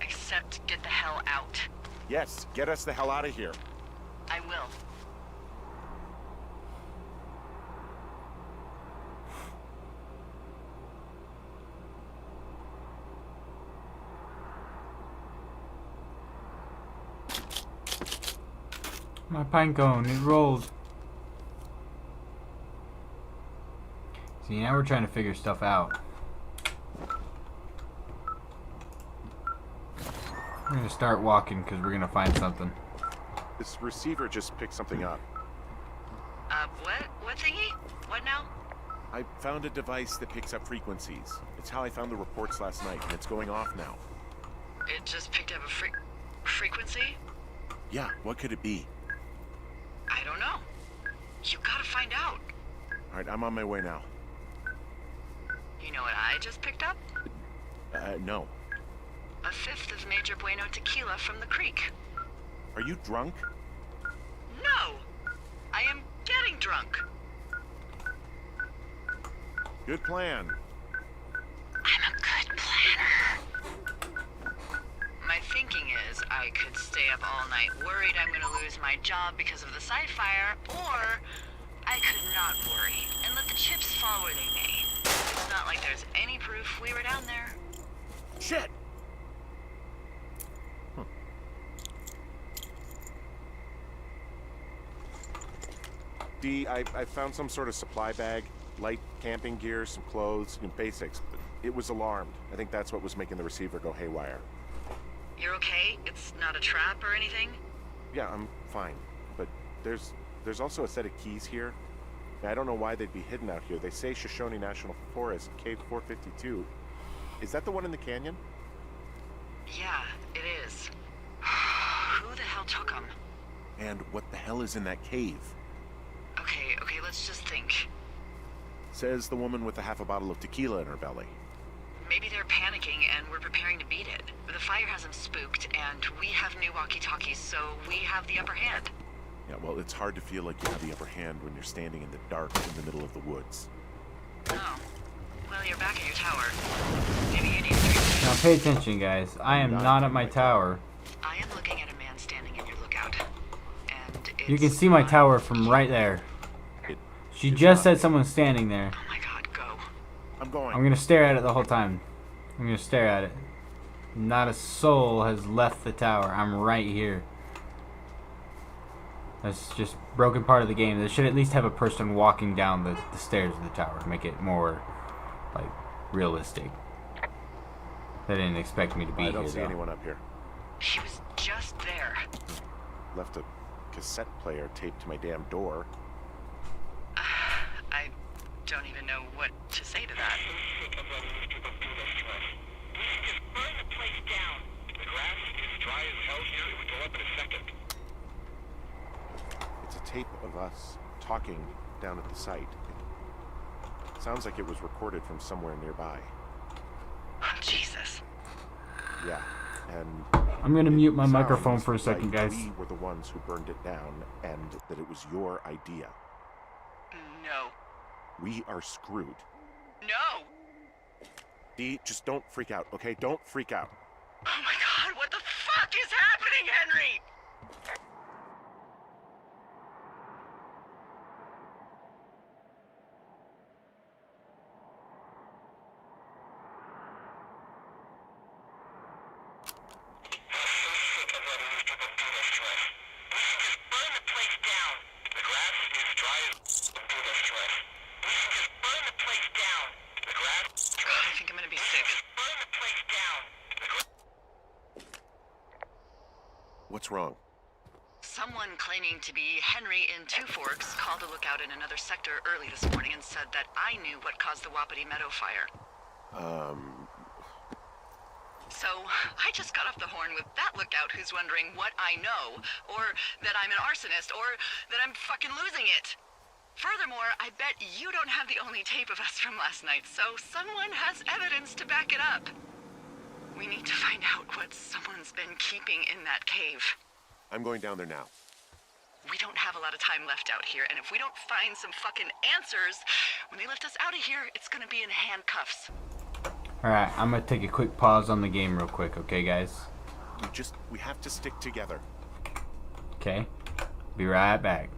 Except get the hell out. Yes, get us the hell out of here. I will. My pine cone, it rolled. See, now we're trying to figure stuff out. We're gonna start walking because we're gonna find something. This receiver just picked something up. What? What thingy? What now? I found a device that picks up frequencies. It's how I found the reports last night, and it's going off now. It just picked up a frequency? Yeah, what could it be? I don't know. You gotta find out. All right, I'm on my way now. You know what I just picked up? No. A fifth of Major Bueno tequila from the creek. Are you drunk? No! I am getting drunk. Good plan. I'm a good planner. My thinking is I could stay up all night worried I'm gonna lose my job because of the side fire, or I could not worry and let the chips fall where they may. It's not like there's any proof we were down there. Shit! D, I found some sort of supply bag, light camping gear, some clothes, and basics, but it was alarmed. I think that's what was making the receiver go haywire. You're okay? It's not a trap or anything? Yeah, I'm fine, but there's also a set of keys here. I don't know why they'd be hidden out here. They say Shoshone National Forest, Cave 452. Is that the one in the canyon? Yeah, it is. Who the hell took them? And what the hell is in that cave? Okay, let's just think. Says the woman with a half a bottle of tequila in her belly. Maybe they're panicking and we're preparing to beat it. But the fire has them spooked, and we have new walkie-talkies, so we have the upper hand. Yeah, well, it's hard to feel like you have the upper hand when you're standing in the dark in the middle of the woods. Oh. Well, you're back at your tower. Maybe you need to... Now pay attention, guys. I am not at my tower. I am looking at a man standing in your lookout. And it's You can see my tower from right there. She just said someone's standing there. Oh my god, go. I'm going. I'm gonna stare at it the whole time. I'm gonna stare at it. Not a soul has left the tower. I'm right here. That's just broken part of the game. They should at least have a person walking down the stairs of the tower to make it more, like, realistic. They didn't expect me to be I here, don't see though. anyone up here. He was just there. Left a cassette player taped to my damn door. I don't even know what to say to that. It's a tape of us talking down at the site. It sounds like it was recorded from somewhere nearby. Oh, Jesus. Yeah, and I'm gonna mute my sounds microphone for a second, like guys. we were the ones who burned it down, and that it was your idea. No. We are screwed. No! Dee, just don't freak out, okay? Don't freak out. Oh my god, what the fuck is happening, Henry? I think I'm gonna be sick. What's wrong? Someone claiming to be Henry in Two Forks called a lookout in another sector early this morning and said that I knew what caused the Wapiti Meadow fire. So, I just got off the horn with that lookout who's wondering what I know, or that I'm an arsonist, or that I'm fucking losing it. Furthermore, I bet you don't have the only tape of us from last night, so someone has evidence to back it up. We need to find out what someone's been keeping in that cave. I'm going down there now. We don't have a lot of time left out here, and if we don't find some fucking answers, when they lift us out of here, it's gonna be in handcuffs. Alright, I'm gonna take a quick pause on the game real quick, okay, guys? We have to stick together. Okay? Be right back.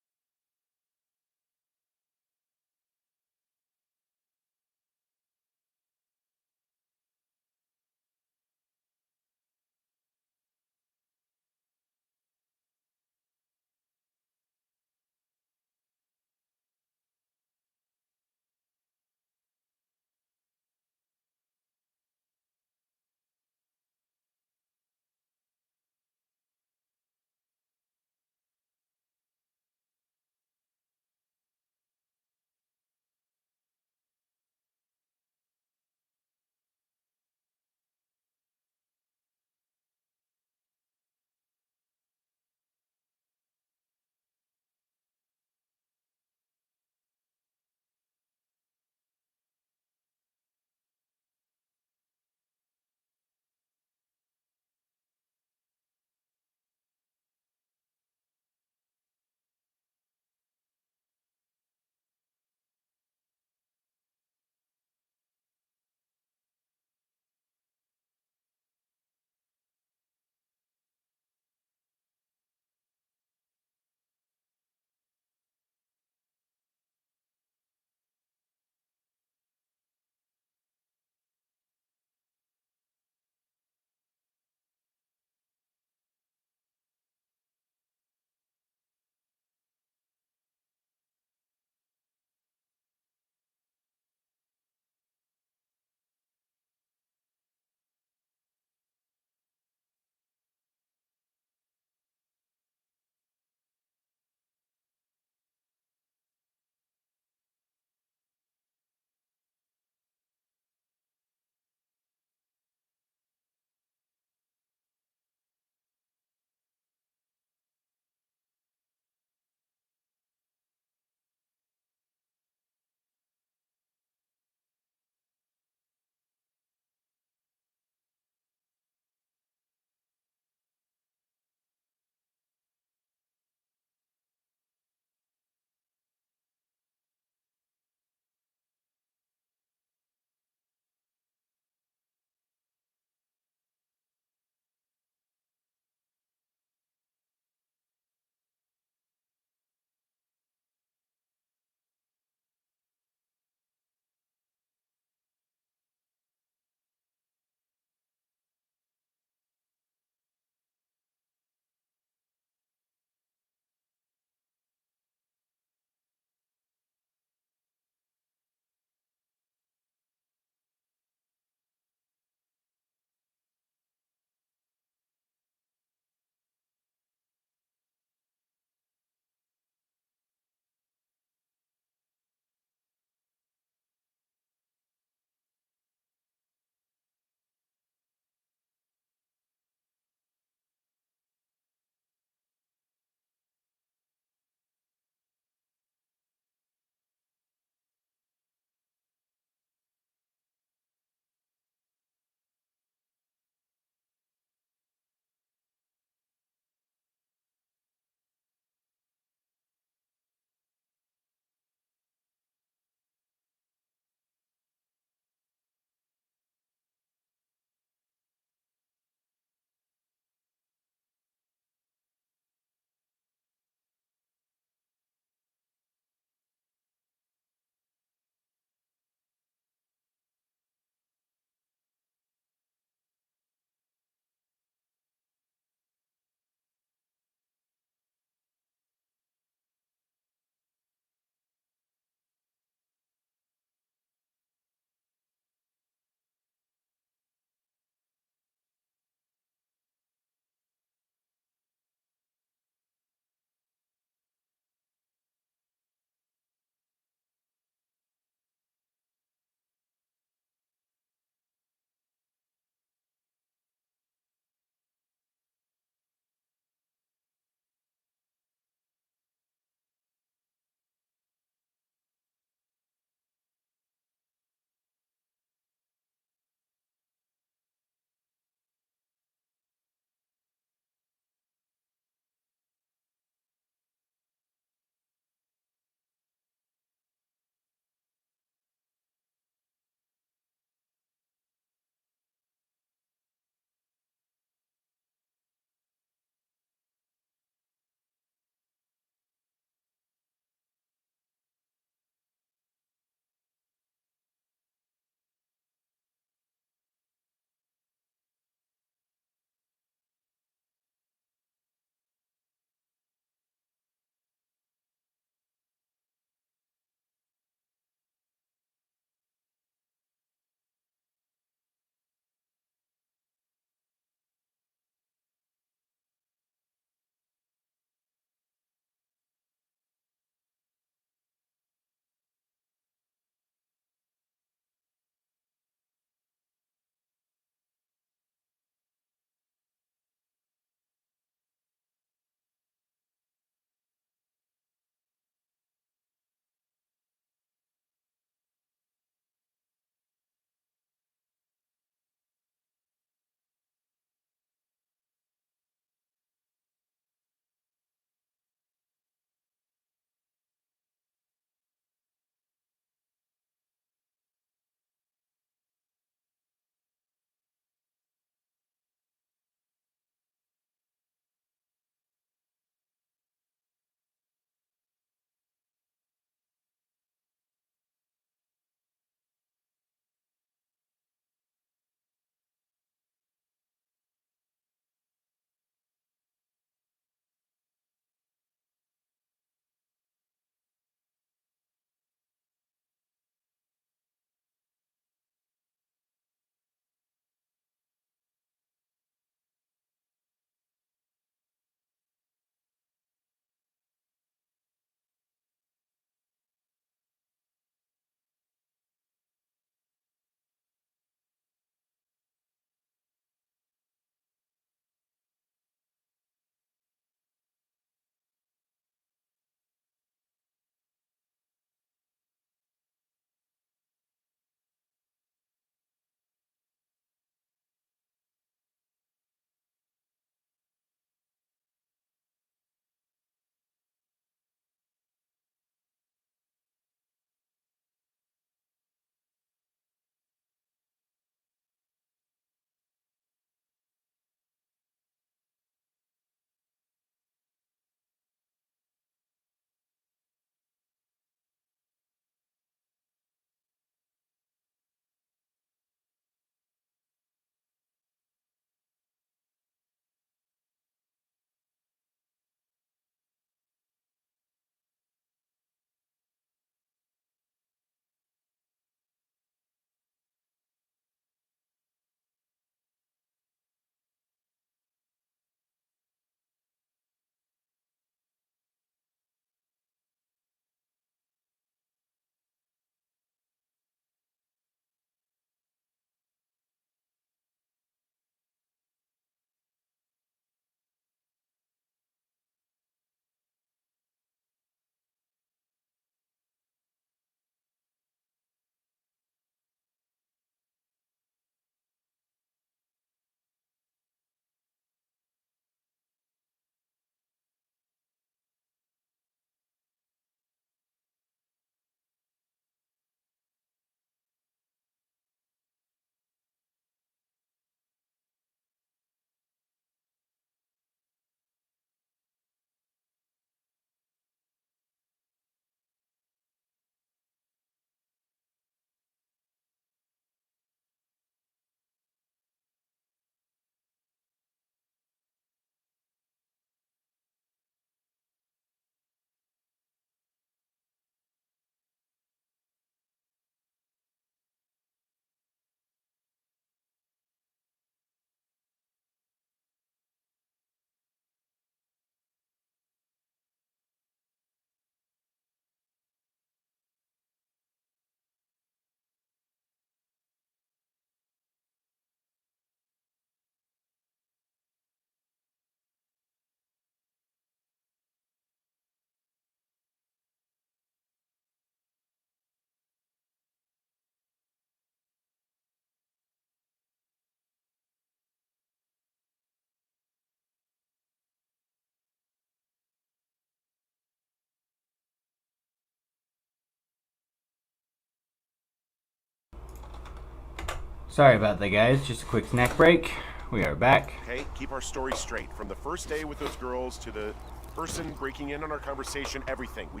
Sorry about that, guys. Just a quick snack break. We are back. Okay, keep our story straight. From the first day with those girls to the person breaking in on our conversation, everything. We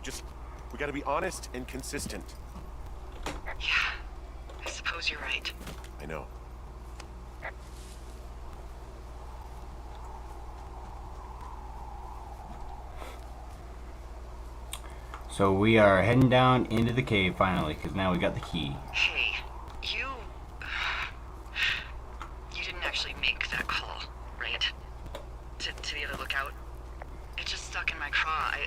gotta be honest and consistent. Yeah, I suppose you're right. I know. So we are heading down into the cave finally, because now we got the key. Hey, you didn't actually make that call, right? To the other lookout? It just stuck in my craw. I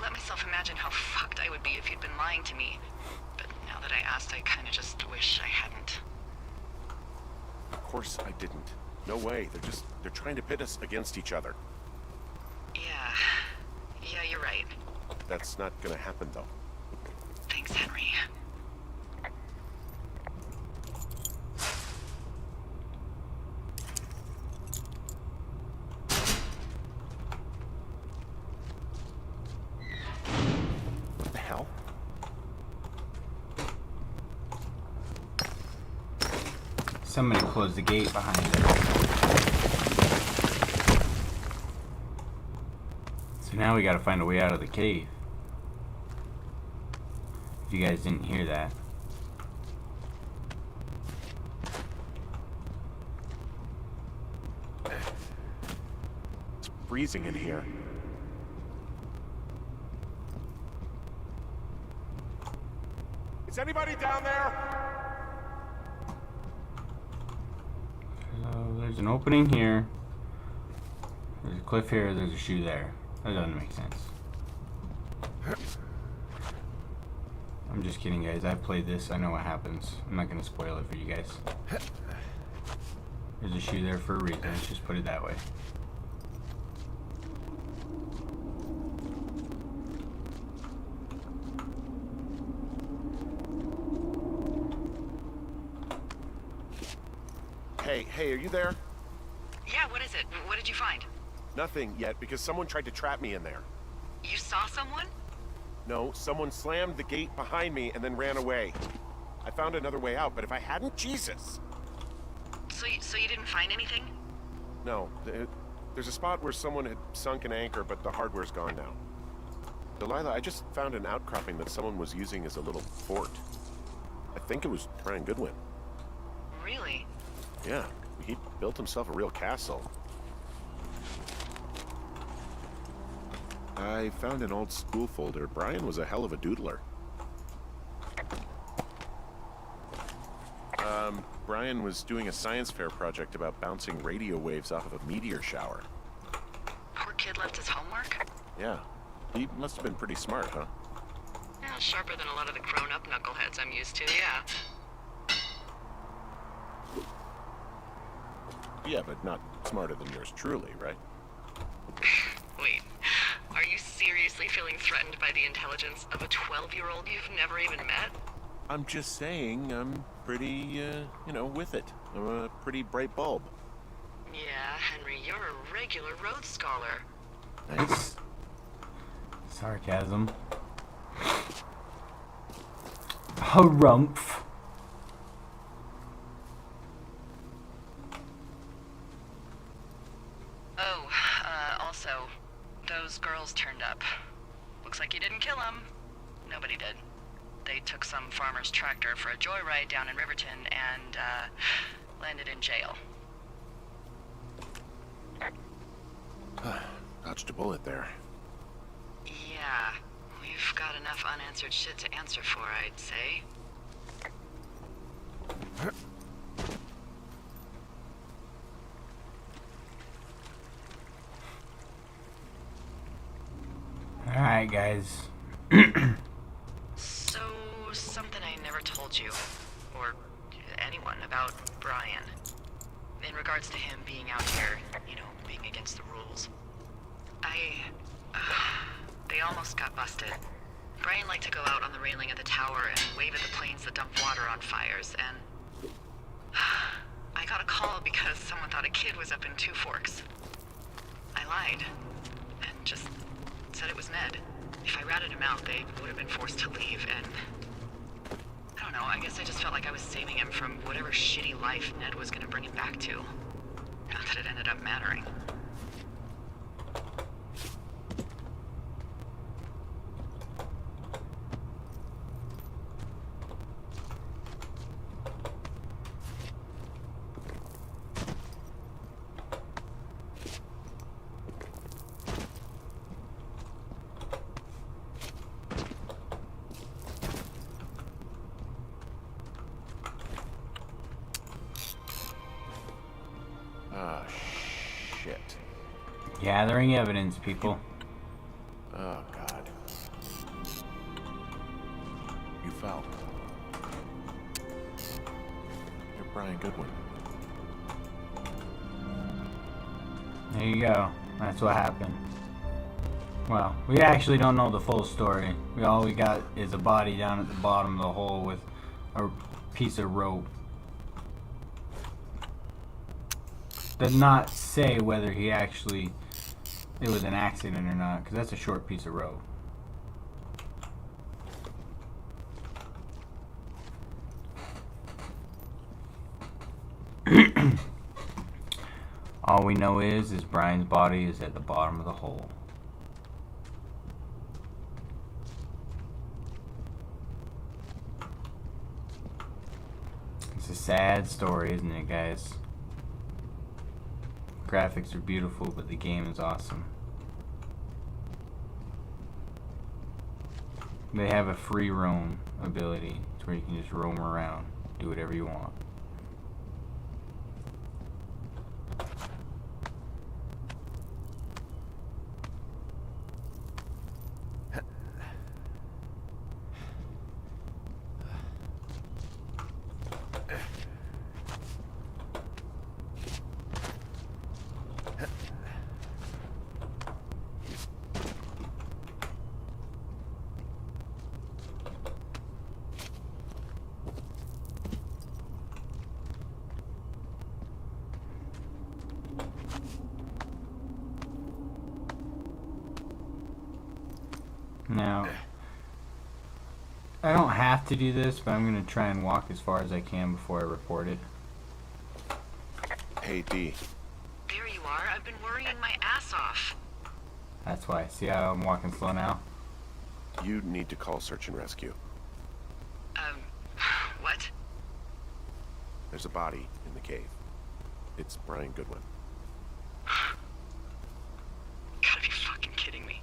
let myself imagine how fucked I would be if you'd been lying to me. But now that I asked, I kind of just wish I hadn't. Of course I didn't. No way. They're trying to pit us against each other. Yeah, you're right. That's not gonna happen, though. Thanks, Henry. What the hell? Somebody closed the gate behind us. So now we gotta find a way out of the cave. If you guys didn't hear that. It's freezing in here. Is anybody down there? So there's an opening here. There's a cliff here, there's a shoe there. That doesn't make sense. I'm just kidding, guys. I've played this. I know what happens. I'm not going to spoil it for you guys. There's a shoe there for a reason. Let's just put it that way. Hey, are you there? Yeah, what is it? What did you find? Nothing yet, because someone tried to trap me in there. You saw someone? No, someone slammed the gate behind me and then ran away. I found another way out, but if I hadn't, Jesus! So you didn't find anything? No, there's a spot where someone had sunk an anchor, but the hardware's gone now. Delilah, I just found an outcropping that someone was using as a little fort. I think it was Brian Goodwin. Really? Yeah, he built himself a real castle. I found an old school folder. Brian was a hell of a doodler. Brian was doing a science fair project about bouncing radio waves off of a meteor shower. Poor kid left his homework? Yeah, he must have been pretty smart, huh? Yeah, sharper than a lot of the grown-up knuckleheads I'm used to, yeah. Yeah, but not smarter than yours truly, right? Wait, are you seriously feeling threatened by the intelligence of a 12-year-old you've never even met? I'm just saying, I'm pretty, with it. I'm a pretty bright bulb. Yeah, Henry, you're a regular Rhodes Scholar. Nice. Sarcasm. Harumph. Oh, also, those girls turned up. Looks like you didn't kill them. Nobody did. They took some farmer's tractor for a joyride down in Riverton and, landed in jail. Dodged a bullet there. Yeah, we've got enough unanswered shit to answer for, I'd say. Alright, guys. So, something I never told you, or anyone, about Brian. In regards to him being out here, being against the rules. They almost got busted. Brian liked to go out on the railing of the tower and wave at the planes that dump water on fires, and I got a call because someone thought a kid was up in Two Forks. I lied, and just said it was Ned. If I ratted him out, they would have been forced to leave, and I don't know, I guess I just felt like I was saving him from whatever shitty life Ned was gonna bring him back to. Not that it ended up mattering. Ah, shit. Gathering evidence, people. Oh, God. You fell. You're Brian Goodwin. There you go. That's what happened. Well, we actually don't know the full story. All we got is a body down at the bottom of the hole with a piece of rope. Does not say whether he actually, it was an accident or not, because that's a short piece of rope. All we know is Brian's body is at the bottom of the hole. It's a sad story, isn't it, guys? Graphics are beautiful, but the game is awesome. They have a free roam ability, to where you can just roam around, do whatever you want. Now, I don't have to do this, but I'm going to try and walk as far as I can before I report it. Hey, D. There you are. I've been worrying my ass off. That's why. See how I'm walking slow now? You need to call search and rescue. What? There's a body in the cave. It's Brian Goodwin. Gotta be fucking kidding me.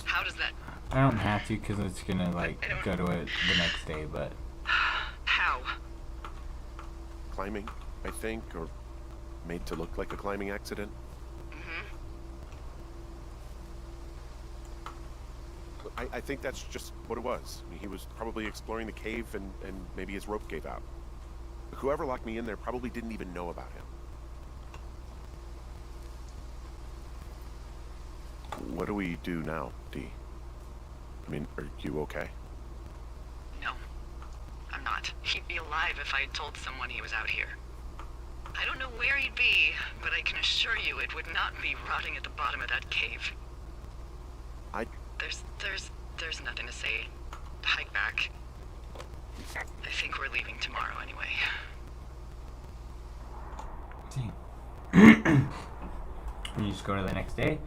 How does that... I don't have to, because it's going to, like, go to it the next day, but... How? Climbing, I think, or made to look like a climbing accident. I think that's just what it was. I mean, he was probably exploring the cave and maybe his rope gave out. Whoever locked me in there probably didn't even know about him. What do we do now, D? I mean, are you okay? No, I'm not. He'd be alive if I had told someone he was out here. I don't know where he'd be, but I can assure you it would not be rotting at the bottom of that cave. There's nothing to say. Hike back. I think we're leaving tomorrow anyway. See. You just go to the next day?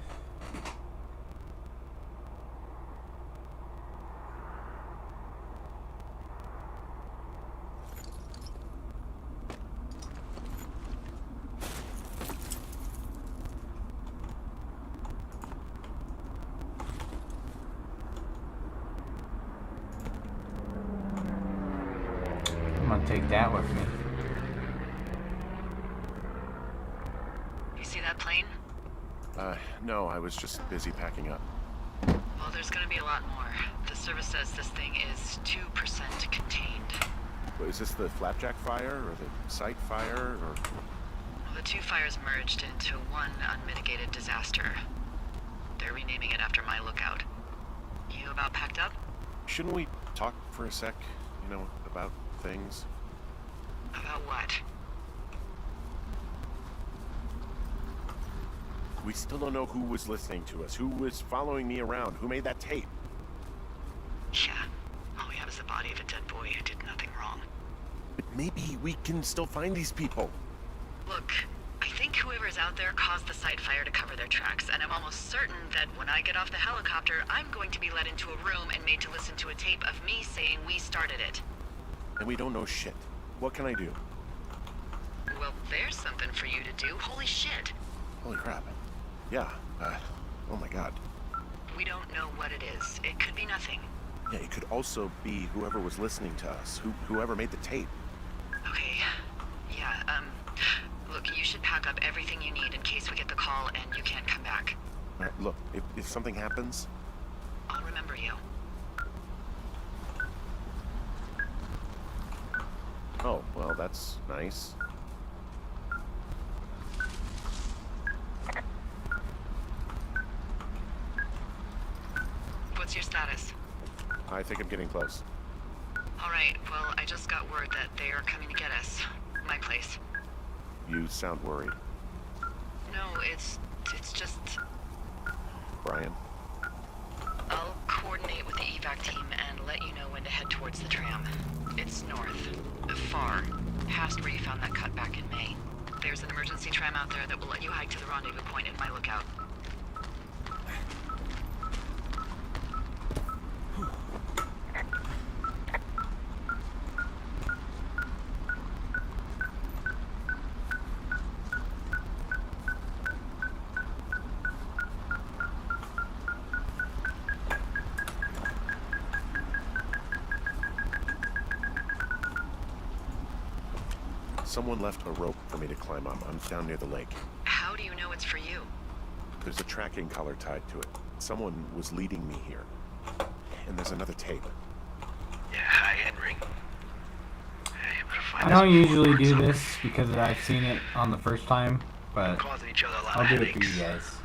I'm gonna take that with me. You see that plane? No, I was just busy packing up. Well, there's gonna be a lot more. The service says this thing is 2% contained. Is this the flapjack fire, or the site fire, or... Well, the two fires merged into one unmitigated disaster. They're renaming it after my lookout. You about packed up? Shouldn't we talk for a sec, you know, about things? About what? We still don't know who was listening to us, who was following me around, who made that tape. Yeah. All we have is the body of a dead boy who did nothing wrong. maybe we can still find these people. Look, I think whoever's out there caused the site fire to cover their tracks, and I'm almost certain that when I get off the helicopter, I'm going to be led into a room and made to listen to a tape of me saying we started it. And we don't know shit. What can I do? Well, there's something for you to do. Holy shit. Holy crap. Yeah, oh my god. We don't know what it is. It could be nothing. Yeah, it could also be whoever was listening to us, whoever made the tape. Okay. Yeah, look, you should pack up everything you need in case we get the call and you can't come back. All right, look, if something happens... I'll remember you. Oh, well, that's nice. What's your status? I think I'm getting close. Alright, well, I just got word that they are coming to get us. My place. You sound worried. No, it's just... Brian? I'll coordinate with the evac team and let you know when to head towards the tram. It's north. Far. Past where you found that cut back in May. There's an emergency tram out there that will let you hike to the rendezvous point in my lookout. Someone left a rope for me to climb up. I'm down near the lake. How do you know it's for you? There's a tracking collar tied to it. Someone was leading me here. And there's another tape. Yeah, hi, Henry. Hey, I'm gonna find I don't this usually report do somewhere. this because I've seen it on the first time, but Causing each other a lot I'll of do it for headaches. you guys.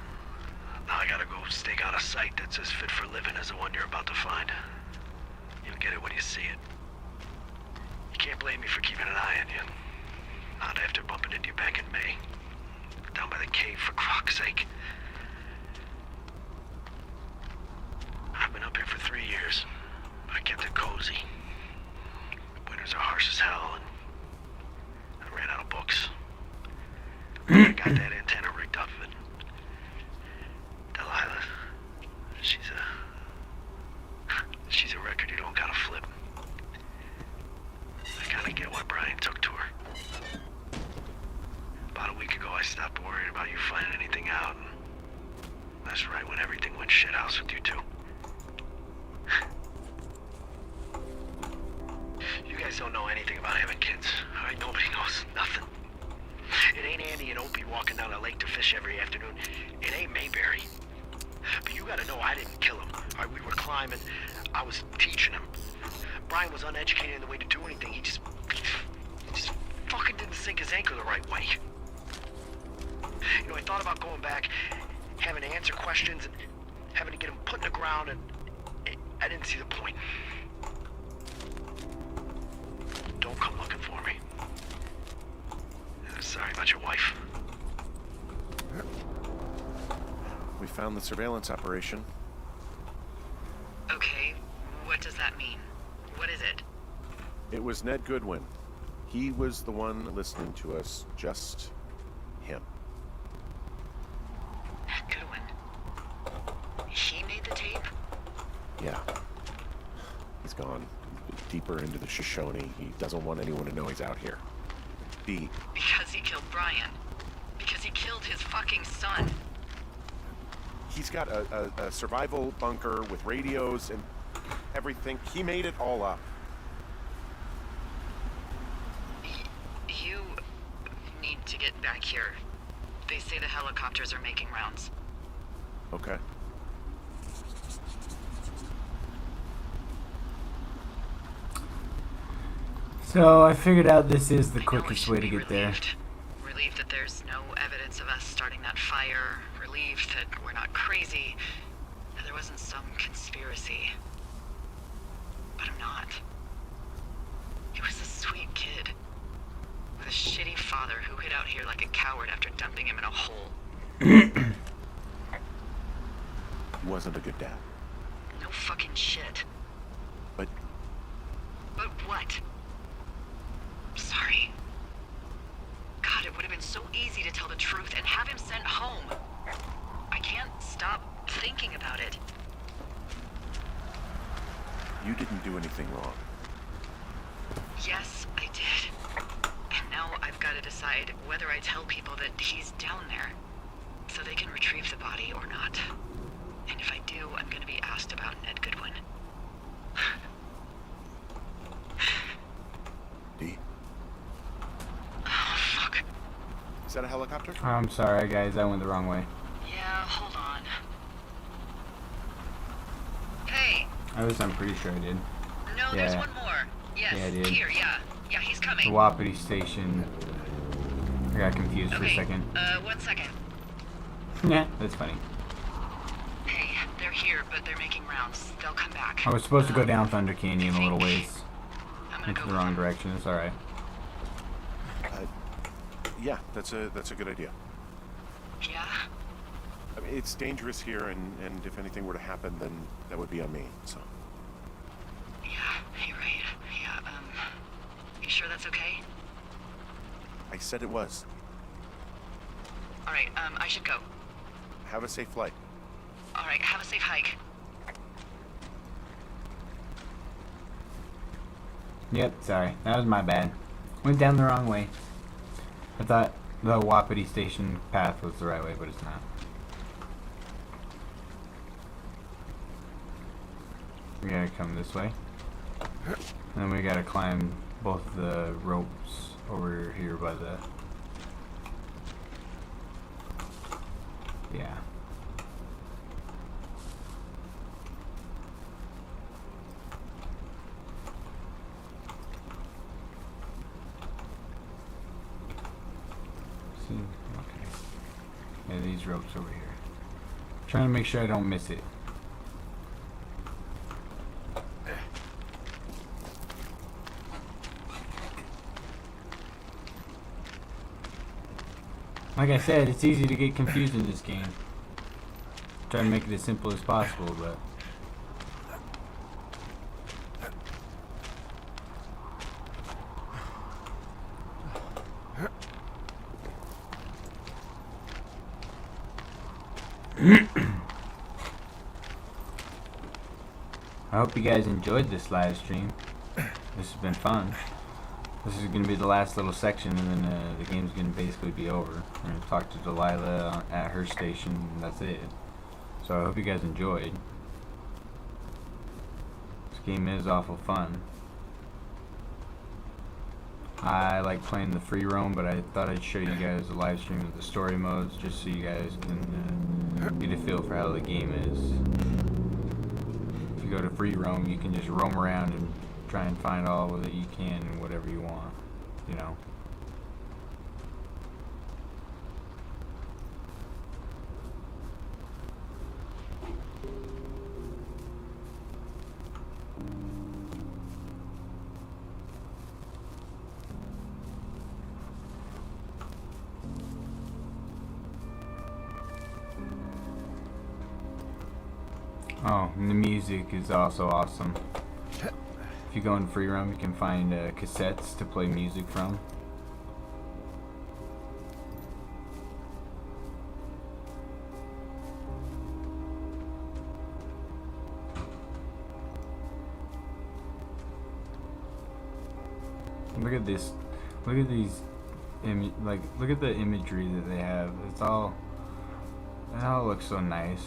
Now I gotta go stake out a site that's as fit for living as the one you're about to find. You'll get it when you see it. You can't blame me for keeping an eye on you. Not after bumping into you back in May. Down by the cave, for fuck's sake. I've been up here for 3 years. I kept it cozy. Winters are harsh as hell, and I ran out of books. I got that antenna rigged up, and Delilah, she's a record you don't gotta flip. I gotta get what Brian took to her. About a week ago, I stopped worrying about you finding anything out, and that's right when everything went shithouse with you two. You guys don't know anything about having kids, alright? Nobody knows nothing. It ain't Andy and Opie walking down the lake to fish every afternoon. It ain't Mayberry. But you gotta know I didn't kill him. Alright, we were climbing. I was teaching him. Brian was uneducated in the way to do anything. He just fucking didn't sink his anchor the right way. You know, I thought about going back, having to answer questions, and having to get him put in the ground, and I didn't see the point. Don't come looking for me. Sorry about your wife. We found the surveillance operation. Okay, what does that mean? What is it? It was Ned Goodwin. He was the one listening to us. Just him. Goodwin. He made the tape? Yeah. He's gone deeper into the Shoshone. He doesn't want anyone to know he's out here. Because he killed Brian. Because he killed his fucking son. He's got a survival bunker with radios and everything. He made it all up. You need to get back here. They say the helicopters are making rounds. Okay. So I figured out this is the I know we quickest should way to be get there. Relieved that there's no evidence of us starting that fire. Relieved that we're not crazy. That there wasn't some conspiracy. But I'm not. He was a sweet kid. With a shitty father who hid out here like a coward after dumping him in a hole. He wasn't a good dad. No fucking shit. But But what? tell the truth and have him sent home. I can't stop thinking about it. You didn't do anything wrong. Yes, I did. And now I've got to decide whether I tell people that he's down there so they can retrieve the body or not. And if I do, I'm going to be asked about Ned Goodwin. D? Oh, fuck. Is that a helicopter? I'm sorry, guys. I went the wrong way. Yeah, hold on. Hey, I'm pretty sure I did. no, there's one more. Yes, Yeah, I did. here, yeah. Yeah, he's The coming. Wapiti station. I got confused for a Okay, second. 1 second. Yeah, that's funny. Hey, they're here, but they're making rounds. They'll come back. I was supposed to go down Thunder Canyon a little ways. I'm gonna Went go to the with wrong them. direction. It's alright. Yeah, that's a good idea. Yeah? I mean, it's dangerous here, and if anything were to happen, then that would be on me. So. Yeah, you're right. Yeah, you sure that's okay? I said it was. Alright, I should go. Have a safe flight. Alright, have a safe hike. Yep, sorry. That was my bad. Went down the wrong way. I thought the Wapiti station path was the right way, but it's not. We gotta come this way. And then we gotta climb both the ropes over here by the... Yeah. See? Okay. Yeah, these ropes over here. Trying to make sure I don't miss it. Like I said, it's easy to get confused in this game. Try to make it as simple as possible, but... I hope you guys enjoyed this live stream. This has been fun. This is going to be the last little section, and then the game's going to basically be over. I'm going to talk to Delilah at her station, and that's it. So I hope you guys enjoyed. This game is awful fun. I like playing the free roam, but I thought I'd show you guys a live stream of the story modes, just so you guys can get a feel for how the game is. If you go to free roam, you can just roam around and try and find all that you can and whatever you want, you know. Oh, and the music is also awesome. If you go in free roam, you can find cassettes to play music from. Look at this. Look at these. Look at the imagery that they have. It all looks so nice.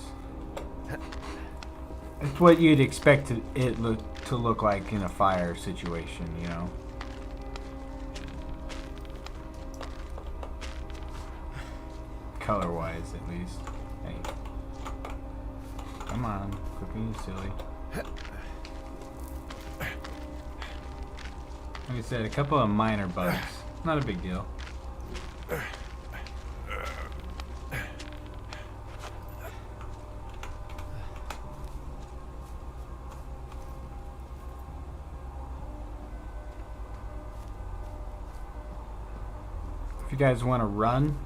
It's what you'd expect it to look like in a fire situation, you know. Color-wise, at least. Hey, come on, quit being silly. Like I said, a couple of minor bugs, not a big deal. If you guys want to run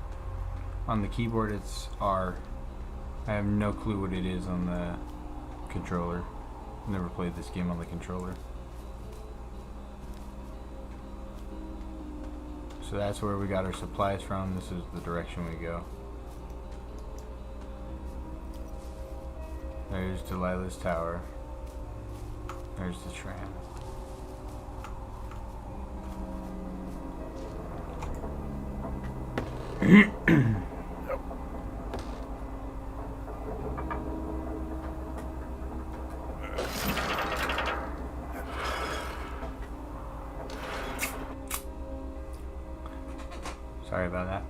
on the keyboard, it's R. I have no clue what it is on the controller. Never played this game on the controller. So that's where we got our supplies from. This is the direction we go. There's Delilah's tower. There's the tram. Sorry about that.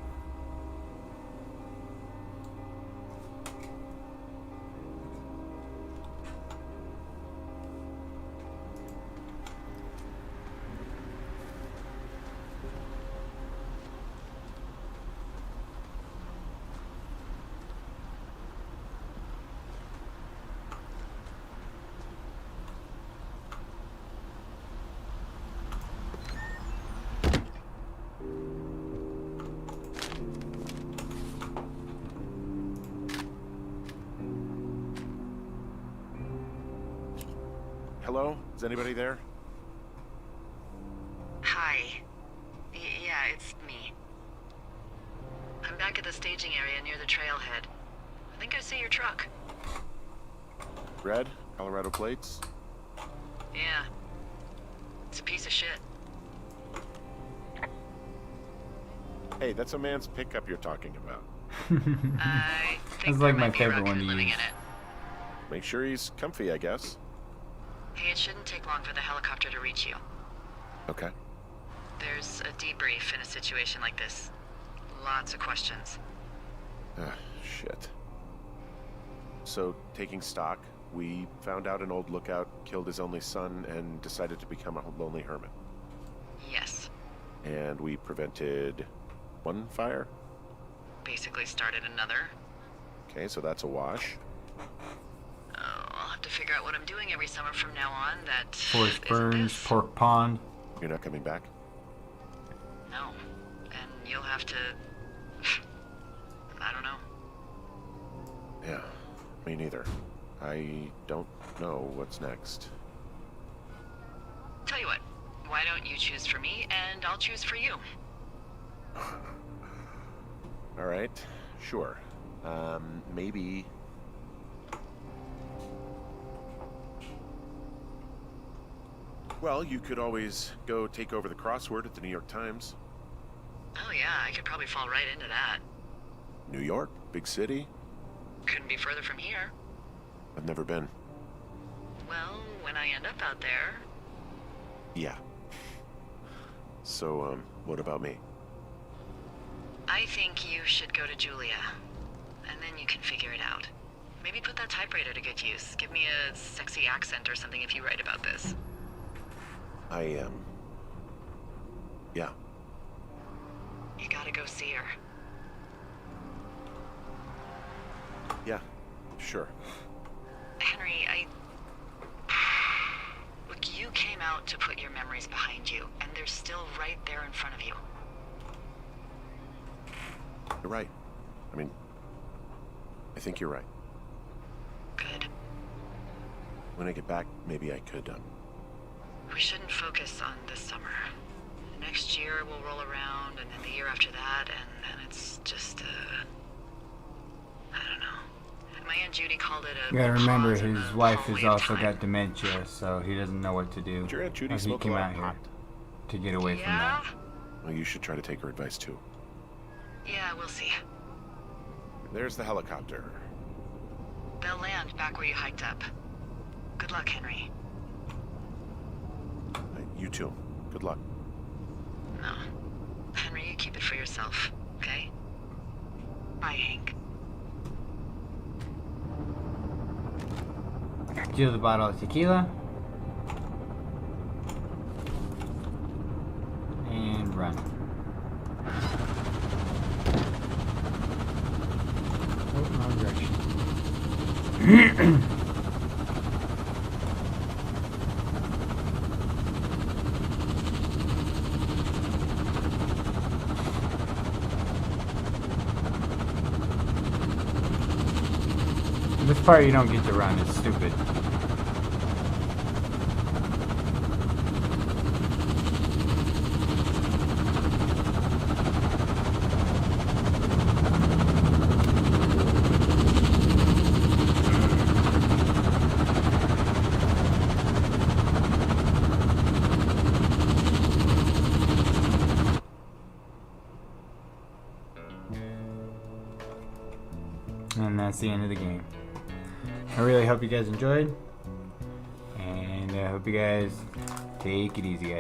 Hello? Is anybody there? Hi. Yeah, it's me. I'm back at the staging area near the trailhead. I think I see your truck. Red? Colorado plates? Yeah. It's a piece of shit. Hey, that's a man's pickup you're talking about. I think That's there like my might be a favorite one raccoon to living use. in it. Make sure he's comfy, I guess. Hey, it shouldn't take long for the helicopter to reach you. Okay. There's a debrief in a situation like this. Lots of questions. Ah, shit. So, taking stock, we found out an old lookout killed his only son and decided to become a lonely hermit. Yes. And we prevented one fire? Basically started another. Okay, so that's a wash. I'll have to figure out what I'm doing every summer from now on that Forest isn't Burns, this. Pork Pond. You're not coming back? No. And you'll have to... I don't know. Yeah, me neither. I don't know what's next. Tell you what, why don't you choose for me and I'll choose for you? All right, sure. Maybe... Well, you could always go take over the crossword at the New York Times. Oh yeah, I could probably fall right into that. New York, big city. Couldn't be further from here. I've never been. Well, when I end up out there... Yeah. So, what about me? I think you should go to Julia. And then you can figure it out. Maybe put that typewriter to good use. Give me a sexy accent or something if you write about this. I am. Yeah. You gotta go see her. Yeah. Sure. Henry, Look, you came out to put your memories behind you, and they're still right there in front of you. You're right. I mean, I think you're right. Good. When I get back, maybe I could, We shouldn't focus on this summer. Next year will roll around, and then the year after that, and then it's just, I don't know. My Aunt Judy called it a... You gotta remember, pause in his the wife hallway has of also time. got dementia, so he doesn't know what to do. Did your Aunt Judy He smoke a came lot out of here pot? to get away from Yeah? that. Well, you should try to take her advice, too. Yeah, we'll see. There's the helicopter. They'll land back where you hiked up. Good luck, Henry. You too. Good luck. No. Henry, you keep it for yourself, okay? Bye, Hank. Do the bottle of tequila. And run. Oh, wrong direction. This part you don't get to run, it's stupid. And that's the end of the game. I really hope you guys enjoyed. And I hope you guys take it easy, guys.